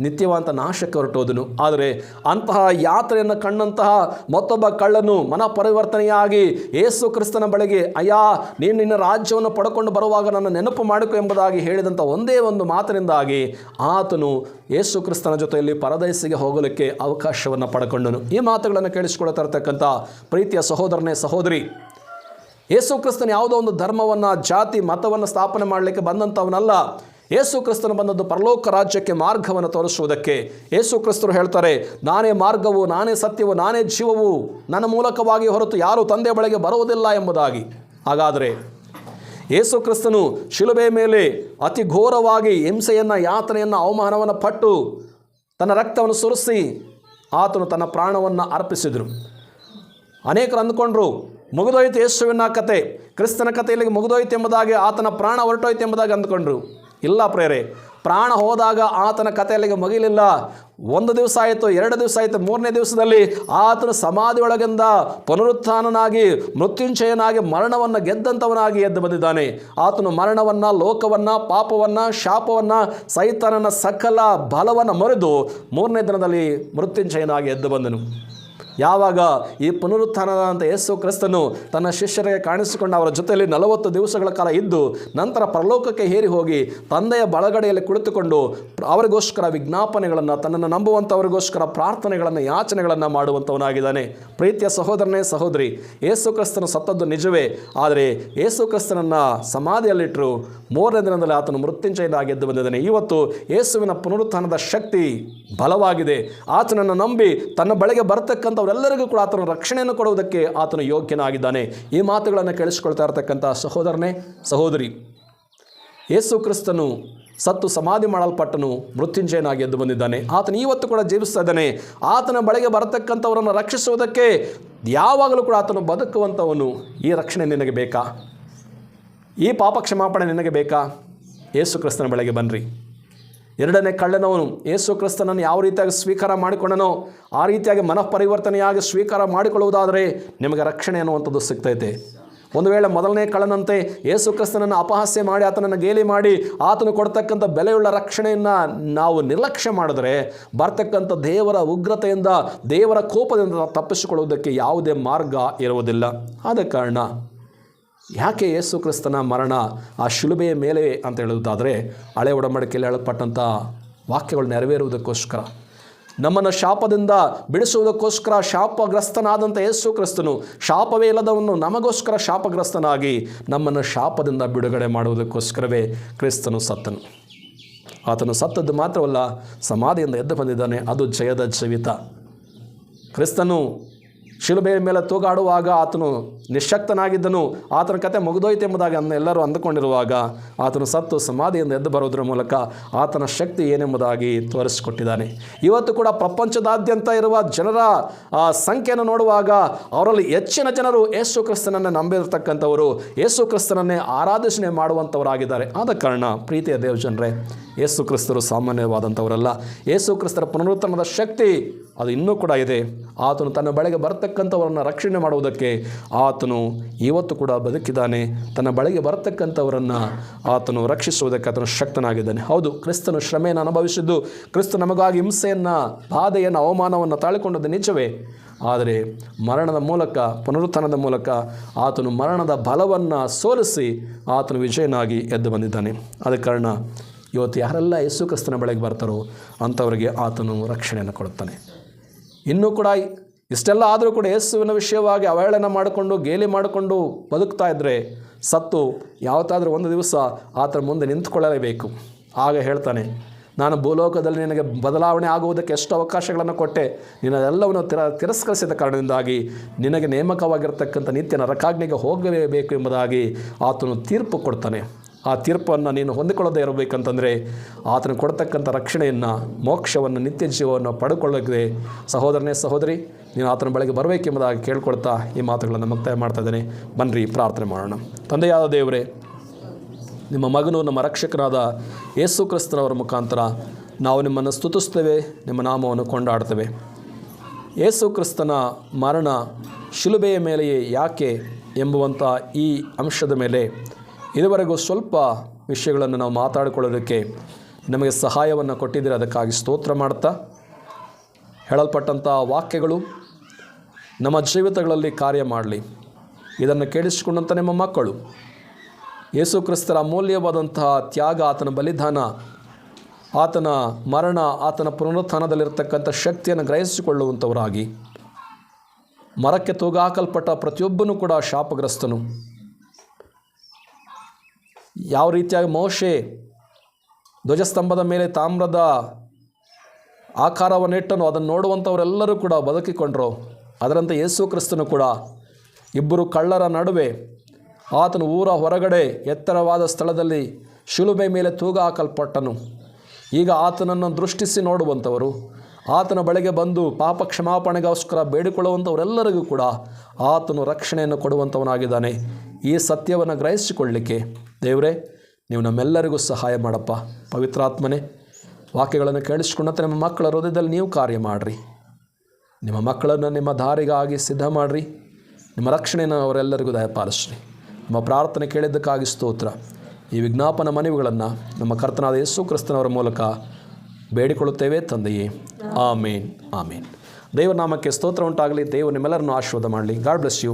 ನಿತ್ಯವಂತ ನಾಶಕ್ಕೆ ಹೊರಟೋದನು. ಆದರೆ ಅಂತಹ ಯಾತ್ರೆಯನ್ನು ಕಂಡಂತಹ ಮತ್ತೊಬ್ಬ ಕಳ್ಳನು ಮನಪರಿವರ್ತನೆಯಾಗಿ ಯೇಸು ಕ್ರಿಸ್ತನ ಬಳಿಗೆ, ಅಯ್ಯ, ನೀನು ನಿನ್ನ ರಾಜ್ಯವನ್ನು ಪಡ್ಕೊಂಡು ಬರುವಾಗ ನನ್ನ ನೆನಪು ಮಾಡಿಕೊ ಎಂಬುದಾಗಿ ಹೇಳಿದಂಥ ಒಂದೇ ಒಂದು ಮಾತಿನಿಂದಾಗಿ ಆತನು ಯೇಸು ಕ್ರಿಸ್ತನ ಜೊತೆಯಲ್ಲಿ ಪರದೈಸಿಗೆ ಹೋಗಲಿಕ್ಕೆ ಅವಕಾಶವನ್ನು ಪಡ್ಕೊಂಡನು. ಈ ಮಾತುಗಳನ್ನು ಕೇಳಿಸಿಕೊಳ್ತಾ ಇರತಕ್ಕಂಥ ಪ್ರೀತಿಯ ಸಹೋದರನೇ, ಸಹೋದರಿ, ಯೇಸು ಕ್ರಿಸ್ತನ ಯಾವುದೋ ಒಂದು ಧರ್ಮವನ್ನು, ಜಾತಿ, ಮತವನ್ನು ಸ್ಥಾಪನೆ ಮಾಡಲಿಕ್ಕೆ ಬಂದಂಥವನಲ್ಲ. ಯೇಸು ಕ್ರಿಸ್ತನು ಬಂದದ್ದು ಪರಲೋಕ ರಾಜ್ಯಕ್ಕೆ ಮಾರ್ಗವನ್ನು ತೋರಿಸುವುದಕ್ಕೆ. ಯೇಸು ಕ್ರಿಸ್ತರು ಹೇಳ್ತಾರೆ, ನಾನೇ ಮಾರ್ಗವು, ನಾನೇ ಸತ್ಯವು, ನಾನೇ ಜೀವವು, ನನ್ನ ಮೂಲಕವಾಗಿ ಹೊರತು ಯಾರೂ ತಂದೆಯ ಬಳಿಗೆ ಬರುವುದಿಲ್ಲ ಎಂಬುದಾಗಿ. ಹಾಗಾದರೆ ಯೇಸು ಕ್ರಿಸ್ತನು ಶಿಲುಬೆಯ ಮೇಲೆ ಅತಿ ಘೋರವಾಗಿ ಹಿಂಸೆಯನ್ನು, ಯಾತನೆಯನ್ನು, ಅವಮಾನವನ್ನು ಪಟ್ಟು ತನ್ನ ರಕ್ತವನ್ನು ಸುರಿಸಿ ಆತನು ತನ್ನ ಪ್ರಾಣವನ್ನು ಅರ್ಪಿಸಿದರು. ಅನೇಕರು ಅಂದುಕೊಂಡ್ರು ಮುಗಿದೋಯ್ತು ಯೇಸುವಿನ ಕತೆ, ಕ್ರಿಸ್ತನ ಕಥೆಯಲ್ಲಿ ಮುಗಿದೋಯ್ತು ಎಂಬುದಾಗಿ, ಆತನ ಪ್ರಾಣ ಹೊರಟೋಯ್ತು ಎಂಬುದಾಗಿ ಅಂದ್ಕೊಂಡ್ರು. ಇಲ್ಲ ಪ್ರೇರೆ, ಪ್ರಾಣ ಹೋದಾಗ ಆತನ ಕಥೆಯಲ್ಲಿಗೆ ಮುಗಿಲಿಲ್ಲ. 1 ದಿವಸ ಆಯಿತು, 2 ದಿವಸ ಆಯಿತು, 3ನೇ ದಿವಸದಲ್ಲಿ ಆತನ ಸಮಾಧಿಯೊಳಗಿಂದ ಪುನರುತ್ಥಾನನಾಗಿ, ಮೃತ್ಯುಂಜಯನಾಗಿ, ಮರಣವನ್ನು ಗೆದ್ದಂಥವನಾಗಿ ಎದ್ದು ಬಂದಿದ್ದಾನೆ. ಆತನು ಮರಣವನ್ನು, ಲೋಕವನ್ನು, ಪಾಪವನ್ನು, ಶಾಪವನ್ನು, ಸೈತಾನನ ಸಕಲ ಬಲವನ್ನು ಮುರಿದು 3ನೇ ದಿನದಲ್ಲಿ ಮೃತ್ಯುಂಜಯನಾಗಿ ಎದ್ದು ಬಂದನು. ಯಾವಾಗ ಈ ಪುನರುತ್ಥಾನದಂಥ ಯೇಸು ಕ್ರಿಸ್ತನು ತನ್ನ ಶಿಷ್ಯರಿಗೆ ಕಾಣಿಸಿಕೊಂಡು ಅವರ ಜೊತೆಯಲ್ಲಿ 40 ದಿವಸಗಳ ಕಾಲ ಇದ್ದು ನಂತರ ಪರಲೋಕಕ್ಕೆ ಹೇರಿ ಹೋಗಿ ತಂದೆಯ ಬಳಗಡೆಯಲ್ಲಿ ಕುಳಿತುಕೊಂಡು ಅವರಿಗೋಸ್ಕರ ವಿಜ್ಞಾಪನೆಗಳನ್ನು, ತನ್ನನ್ನು ನಂಬುವಂಥವರಿಗೋಸ್ಕರ ಪ್ರಾರ್ಥನೆಗಳನ್ನು, ಯಾಚನೆಗಳನ್ನು ಮಾಡುವಂಥವನಾಗಿದ್ದಾನೆ. ಪ್ರೀತಿಯ ಸಹೋದರನೇ, ಸಹೋದರಿ, ಯೇಸು ಕ್ರಿಸ್ತನು ಸತ್ತದ್ದು ನಿಜವೇ. ಆದರೆ ಯೇಸು ಕ್ರಿಸ್ತನನ್ನು ಸಮಾಧಿಯಲ್ಲಿಟ್ಟರು. 3ನೇ ದಿನದಲ್ಲಿ ಆತನು ಮೃತ್ಯುಂಜಯನಾಗಿ ಎದ್ದು ಬಂದಿದ್ದಾನೆ. ಇವತ್ತು ಯೇಸುವಿನ ಪುನರುತ್ಥಾನದ ಶಕ್ತಿ ಬಲವಾಗಿದೆ. ಆತನನ್ನು ನಂಬಿ ತನ್ನ ಬಳಿಗೆ ಬರತಕ್ಕಂಥವರೆಲ್ಲರಿಗೂ ಕೂಡ ಆತನ ರಕ್ಷಣೆಯನ್ನು ಕೊಡುವುದಕ್ಕೆ ಆತನು ಯೋಗ್ಯನಾಗಿದ್ದಾನೆ. ಈ ಮಾತುಗಳನ್ನು ಕೇಳಿಸಿಕೊಳ್ತಾ ಇರತಕ್ಕಂಥ ಸಹೋದರನೇ, ಸಹೋದರಿ, ಯೇಸು ಕ್ರಿಸ್ತನು ಸತ್ತು ಸಮಾಧಿ ಮಾಡಲ್ಪಟ್ಟನು, ಮೃತ್ಯುಂಜಯನಾಗಿ ಎದ್ದು ಬಂದಿದ್ದಾನೆ. ಆತನು ಇವತ್ತು ಕೂಡ ಜೀವಿಸ್ತಾ ಇದ್ದಾನೆ. ಆತನ ಬಳಿಗೆ ಬರತಕ್ಕಂಥವರನ್ನು ರಕ್ಷಿಸುವುದಕ್ಕೆ ಯಾವಾಗಲೂ ಕೂಡ ಆತನು ಬದುಕುವಂಥವನು. ಈ ರಕ್ಷಣೆ ನಿನಗೆ ಬೇಕಾ? ಈ ಪಾಪ ಕ್ಷಮಾಪಣೆ ನಿನಗೆ ಬೇಕಾ? ಯೇಸು ಕ್ರಿಸ್ತನ ಬಳಿಗೆ ಬನ್ನಿರಿ. 2ನೇ ಕಳ್ಳನವನು ಯೇಸು ಕ್ರಿಸ್ತನನ್ನು ಯಾವ ರೀತಿಯಾಗಿ ಸ್ವೀಕಾರ ಮಾಡಿಕೊಂಡನೋ ಆ ರೀತಿಯಾಗಿ ಮನಃಪರಿವರ್ತನೆಯಾಗಿ ಸ್ವೀಕಾರ ಮಾಡಿಕೊಳ್ಳುವುದಾದರೆ ನಿಮಗೆ ರಕ್ಷಣೆ ಅನ್ನುವಂಥದ್ದು ಸಿಗ್ತೈತೆ. ಒಂದು ವೇಳೆ 1ನೇ ಕಳ್ಳನಂತೆ ಯೇಸು ಕ್ರಿಸ್ತನನ್ನು ಅಪಹಾಸ್ಯ ಮಾಡಿ, ಆತನನ್ನು ಗೇಲಿ ಮಾಡಿ, ಆತನು ಕೊಡ್ತಕ್ಕಂಥ ಬೆಲೆಯುಳ್ಳ ರಕ್ಷಣೆಯನ್ನು ನಾವು ನಿರ್ಲಕ್ಷ್ಯ ಮಾಡಿದ್ರೆ ಬರ್ತಕ್ಕಂಥ ದೇವರ ಉಗ್ರತೆಯಿಂದ, ದೇವರ ಕೋಪದಿಂದ ತಪ್ಪಿಸಿಕೊಳ್ಳುವುದಕ್ಕೆ ಯಾವುದೇ ಮಾರ್ಗ ಇರುವುದಿಲ್ಲ. ಆದ ಕಾರಣ ಯಾಕೆ ಯೇಸು ಕ್ರಿಸ್ತನ ಮರಣ ಆ ಶಿಲುಬೆಯ ಮೇಲೆ ಅಂತ ಹೇಳುವುದಾದರೆ, ಹಳೆ ಒಡಂಬಡಿಕೆಯಲ್ಲಿ ಹೇಳಲ್ಪಟ್ಟಂಥ ವಾಕ್ಯಗಳು ನೆರವೇರುವುದಕ್ಕೋಸ್ಕರ, ನಮ್ಮನ್ನು ಶಾಪದಿಂದ ಬಿಡಿಸುವುದಕ್ಕೋಸ್ಕರ ಶಾಪಗ್ರಸ್ತನಾದಂಥ ಯೇಸು ಕ್ರಿಸ್ತನು ಶಾಪವೇ ಇಲ್ಲದವನು ನಮಗೋಸ್ಕರ ಶಾಪಗ್ರಸ್ತನಾಗಿ ನಮ್ಮನ್ನು ಶಾಪದಿಂದ ಬಿಡುಗಡೆ ಮಾಡುವುದಕ್ಕೋಸ್ಕರವೇ ಕ್ರಿಸ್ತನು ಸತ್ತನು. ಆತನು ಸತ್ತದ್ದು ಮಾತ್ರವಲ್ಲ, ಸಮಾಧಿಯಿಂದ ಎದ್ದು ಬಂದಿದ್ದಾನೆ. ಅದು ಜಯದ ಜೀವಿತ. ಕ್ರಿಸ್ತನು ಶಿಲುಬೆಯ ಮೇಲೆ ತೂಗಾಡುವಾಗ ಆತನು ನಿಶ್ಶಕ್ತನಾಗಿದ್ದನು. ಆತನ ಕತೆ ಮುಗಿದೋಯ್ತು ಎಂಬುದಾಗಿ ಎಲ್ಲರೂ ಅಂದುಕೊಂಡಿರುವಾಗ ಆತನು ಸತ್ತು ಸಮಾಧಿಯಿಂದ ಎದ್ದು ಬರೋದ್ರ ಮೂಲಕ ಆತನ ಶಕ್ತಿ ಏನೆಂಬುದಾಗಿ ತೋರಿಸಿಕೊಟ್ಟಿದ್ದಾನೆ. ಇವತ್ತು ಕೂಡ ಪ್ರಪಂಚದಾದ್ಯಂತ ಇರುವ ಜನರ ಸಂಖ್ಯೆಯನ್ನು ನೋಡುವಾಗ ಅವರಲ್ಲಿ ಹೆಚ್ಚಿನ ಜನರು ಯೇಸು ಕ್ರಿಸ್ತನನ್ನೇ ನಂಬಿರತಕ್ಕಂಥವರು, ಯೇಸು ಕ್ರಿಸ್ತನನ್ನೇ ಆರಾಧನೆ ಮಾಡುವಂಥವರಾಗಿದ್ದಾರೆ. ಆದ ಕಾರಣ ಪ್ರೀತಿಯ ದೇವಜನರೇ, ಯೇಸು ಕ್ರಿಸ್ತರು ಸಾಮಾನ್ಯವಾದಂಥವರಲ್ಲ. ಯೇಸು ಕ್ರಿಸ್ತರ ಪುನರುತ್ಥಾನದ ಶಕ್ತಿ ಅದು ಇನ್ನೂ ಕೂಡ ಇದೆ. ಆತನು ತನ್ನ ಬಳಿಗೆ ಬರತಕ್ಕಂಥವರನ್ನು ರಕ್ಷಣೆ ಮಾಡುವುದಕ್ಕೆ ಆತನು ಇವತ್ತು ಕೂಡ ಬದುಕಿದ್ದಾನೆ. ತನ್ನ ಬಳಿಗೆ ಬರತಕ್ಕಂಥವರನ್ನು ಆತನು ರಕ್ಷಿಸುವುದಕ್ಕೆ ಆತನು ಶಕ್ತನಾಗಿದ್ದಾನೆ. ಹೌದು, ಕ್ರಿಸ್ತನು ಶ್ರಮೆಯನ್ನು ಅನುಭವಿಸಿದ್ದು, ಕ್ರಿಸ್ತ ನಮಗಾಗಿ ಹಿಂಸೆಯನ್ನು, ಬಾಧೆಯನ್ನು, ಅವಮಾನವನ್ನು ತಾಳಿಕೊಂಡದ್ದು ನಿಜವೇ. ಆದರೆ ಮರಣದ ಮೂಲಕ, ಪುನರುತ್ಥಾನದ ಮೂಲಕ ಆತನು ಮರಣದ ಬಲವನ್ನು ಸೋಲಿಸಿ ಆತನು ವಿಜಯನಾಗಿ ಎದ್ದು ಬಂದಿದ್ದಾನೆ. ಆದ ಕಾರಣ ಇವತ್ತು ಯಾರೆಲ್ಲ ಯೇಸು ಕ್ರಿಸ್ತನ ಬಳಿಗೆ ಬರ್ತಾರೋ ಅಂಥವರಿಗೆ ಆತನು ರಕ್ಷಣೆಯನ್ನು ಕೊಡುತ್ತಾನೆ. ಇನ್ನೂ ಕೂಡ ಇಷ್ಟೆಲ್ಲ ಆದರೂ ಕೂಡ ಯೇಸುವಿನ ವಿಷಯವಾಗಿ ಅವಹೇಳನ ಮಾಡಿಕೊಂಡು, ಗೇಲಿ ಮಾಡಿಕೊಂಡು ಬದುಕ್ತಾ ಇದ್ದರೆ ಸತ್ತು ಯಾವತ್ತಾದರೂ ಒಂದು ದಿವಸ ಆತನ ಮುಂದೆ ನಿಂತುಕೊಳ್ಳಲೇಬೇಕು. ಆಗ ಹೇಳ್ತಾನೆ, ನಾನು ಭೂಲೋಕದಲ್ಲಿ ನಿನಗೆ ಬದಲಾವಣೆ ಆಗುವುದಕ್ಕೆ ಎಷ್ಟು ಅವಕಾಶಗಳನ್ನು ಕೊಟ್ಟೆ, ನೀನು ಎಲ್ಲವನ್ನು ತಿರಸ್ಕರಿಸಿದ ಕಾರಣದಿಂದಾಗಿ ನಿನಗೆ ನೇಮಕವಾಗಿರ್ತಕ್ಕಂಥ ನಿತ್ಯ ನರಕಾಗ್ನಿಗೆ ಹೋಗಲೇಬೇಕು ಎಂಬುದಾಗಿ ಆತನು ತೀರ್ಪು ಕೊಡ್ತಾನೆ. ಆ ತೀರ್ಪನ್ನು ನೀನು ಹೊಂದಿಕೊಳ್ಳದೇ ಇರಬೇಕಂತಂದರೆ ಆತನು ಕೊಡ್ತಕ್ಕಂಥ ರಕ್ಷಣೆಯನ್ನು, ಮೋಕ್ಷವನ್ನು, ನಿತ್ಯ ಜೀವವನ್ನು ಪಡ್ಕೊಳ್ಳೋಕೆ ಸಹೋದರನೇ, ಸಹೋದರಿ, ನೀನು ಆತನ ಬಳಿಗೆ ಬರಬೇಕೆಂಬುದಾಗಿ ಕೇಳ್ಕೊಳ್ತಾ ಈ ಮಾತುಗಳನ್ನು ಮುಕ್ತಾಯ ಮಾಡ್ತಾ ಇದ್ದೇನೆ. ಬನ್ನಿರಿ ಪ್ರಾರ್ಥನೆ ಮಾಡೋಣ. ತಂದೆಯಾದ ದೇವರೇ, ನಿಮ್ಮ ಮಗನು, ನಮ್ಮ ರಕ್ಷಕನಾದ ಯೇಸು ಕ್ರಿಸ್ತನವರ ಮುಖಾಂತರ ನಾವು ನಿಮ್ಮನ್ನು ಸ್ತುತಿಸ್ತೇವೆ, ನಿಮ್ಮ ನಾಮವನ್ನು ಕೊಂಡಾಡ್ತೇವೆ. ಯೇಸು ಕ್ರಿಸ್ತನ ಮರಣ ಶಿಲುಬೆಯ ಮೇಲೆಯೇ ಯಾಕೆ ಎಂಬುವಂಥ ಈ ಅಂಶದ ಮೇಲೆ ಇದುವರೆಗೂ ಸ್ವಲ್ಪ ವಿಷಯಗಳನ್ನು ನಾವು ಮಾತಾಡಿಕೊಳ್ಳೋದಕ್ಕೆ ನಮಗೆ ಸಹಾಯವನ್ನು ಕೊಟ್ಟಿದ್ದೀರಿ. ಅದಕ್ಕಾಗಿ ಸ್ತೋತ್ರ ಮಾಡ್ತಾ, ಹೇಳಲ್ಪಟ್ಟಂಥ ವಾಕ್ಯಗಳು ನಮ್ಮ ಜೀವಿತಗಳಲ್ಲಿ ಕಾರ್ಯ ಮಾಡಲಿ. ಇದನ್ನು ಕೇಳಿಸಿಕೊಂಡಂಥ ನಿಮ್ಮ ಮಕ್ಕಳು ಯೇಸು ಕ್ರಿಸ್ತರ ಅಮೂಲ್ಯವಾದಂತಹ ತ್ಯಾಗ, ಆತನ ಬಲಿದಾನ, ಆತನ ಮರಣ, ಆತನ ಪುನರುತ್ಥಾನದಲ್ಲಿರ್ತಕ್ಕಂಥ ಶಕ್ತಿಯನ್ನು ಗ್ರಹಿಸಿಕೊಳ್ಳುವಂಥವರಾಗಿ, ಮರಕ್ಕೆ ತೂಗಾಕಲ್ಪಟ್ಟ ಪ್ರತಿಯೊಬ್ಬನೂ ಕೂಡ ಶಾಪಗ್ರಸ್ತನು. ಯಾವ ರೀತಿಯಾಗಿ ಮೋಶೆ ಧ್ವಜಸ್ತಂಭದ ಮೇಲೆ ತಾಮ್ರದ ಆಕಾರವನ್ನಿಟ್ಟನು, ಅದನ್ನು ನೋಡುವಂಥವರೆಲ್ಲರೂ ಕೂಡ ಬದುಕಿಕೊಂಡರು. ಅದರಂತೆ ಯೇಸು ಕ್ರಿಸ್ತನು ಕೂಡ ಇಬ್ಬರು ಕಳ್ಳರ ನಡುವೆ ಆತನು ಊರ ಹೊರಗಡೆ ಎತ್ತರವಾದ ಸ್ಥಳದಲ್ಲಿ ಶಿಲುಬೆ ಮೇಲೆ ತೂಗ ಹಾಕಲ್ಪಟ್ಟನು. ಈಗ ಆತನನ್ನು ದೃಷ್ಟಿಸಿ ನೋಡುವಂಥವರು, ಆತನ ಬಳಿಗೆ ಬಂದು ಪಾಪ ಕ್ಷಮಾಪಣೆಗೋಸ್ಕರ ಬೇಡಿಕೊಳ್ಳುವಂಥವರೆಲ್ಲರಿಗೂ ಕೂಡ ಆತನು ರಕ್ಷಣೆಯನ್ನು ಕೊಡುವಂಥವನಾಗಿದ್ದಾನೆ. ಈ ಸತ್ಯವನ್ನು ಗ್ರಹಿಸಿಕೊಳ್ಳಲಿಕ್ಕೆ ದೇವರೇ ನೀವು ನಮ್ಮೆಲ್ಲರಿಗೂ ಸಹಾಯ ಮಾಡಪ್ಪ. ಪವಿತ್ರಾತ್ಮನೇ, ವಾಕ್ಯಗಳನ್ನು ಕೇಳಿಸಿಕೊಂಡಂತೆ ನಿಮ್ಮ ಮಕ್ಕಳ ಹೃದಯದಲ್ಲಿ ನೀವು ಕಾರ್ಯ ಮಾಡಿರಿ. ನಿಮ್ಮ ಮಕ್ಕಳನ್ನು ನಿಮ್ಮ ದಾರಿಗಾಗಿ ಸಿದ್ಧ ಮಾಡಿರಿ. ನಿಮ್ಮ ರಕ್ಷಣೆಯನ್ನು ಅವರೆಲ್ಲರಿಗೂ ದಯಪಾಲಿಸ್ರಿ. ನಮ್ಮ ಪ್ರಾರ್ಥನೆ ಕೇಳಿದ್ದಕ್ಕಾಗಿ ಸ್ತೋತ್ರ. ಈ ವಿಜ್ಞಾಪನ ಮನವಿಗಳನ್ನು ನಮ್ಮ ಕರ್ತನಾದ ಯೇಸು ಕ್ರಿಸ್ತನವರ ಮೂಲಕ ಬೇಡಿಕೊಳ್ಳುತ್ತೇವೆ ತಂದೆಯೇ. ಆಮೇನ್, ಆಮೇನ್. ದೇವರ ನಾಮಕ್ಕೆ ಸ್ತೋತ್ರ ಉಂಟಾಗಲಿ. ದೇವರು ನಿಮ್ಮೆಲ್ಲರನ್ನು ಆಶೀರ್ವಾದ ಮಾಡಲಿ. God bless you.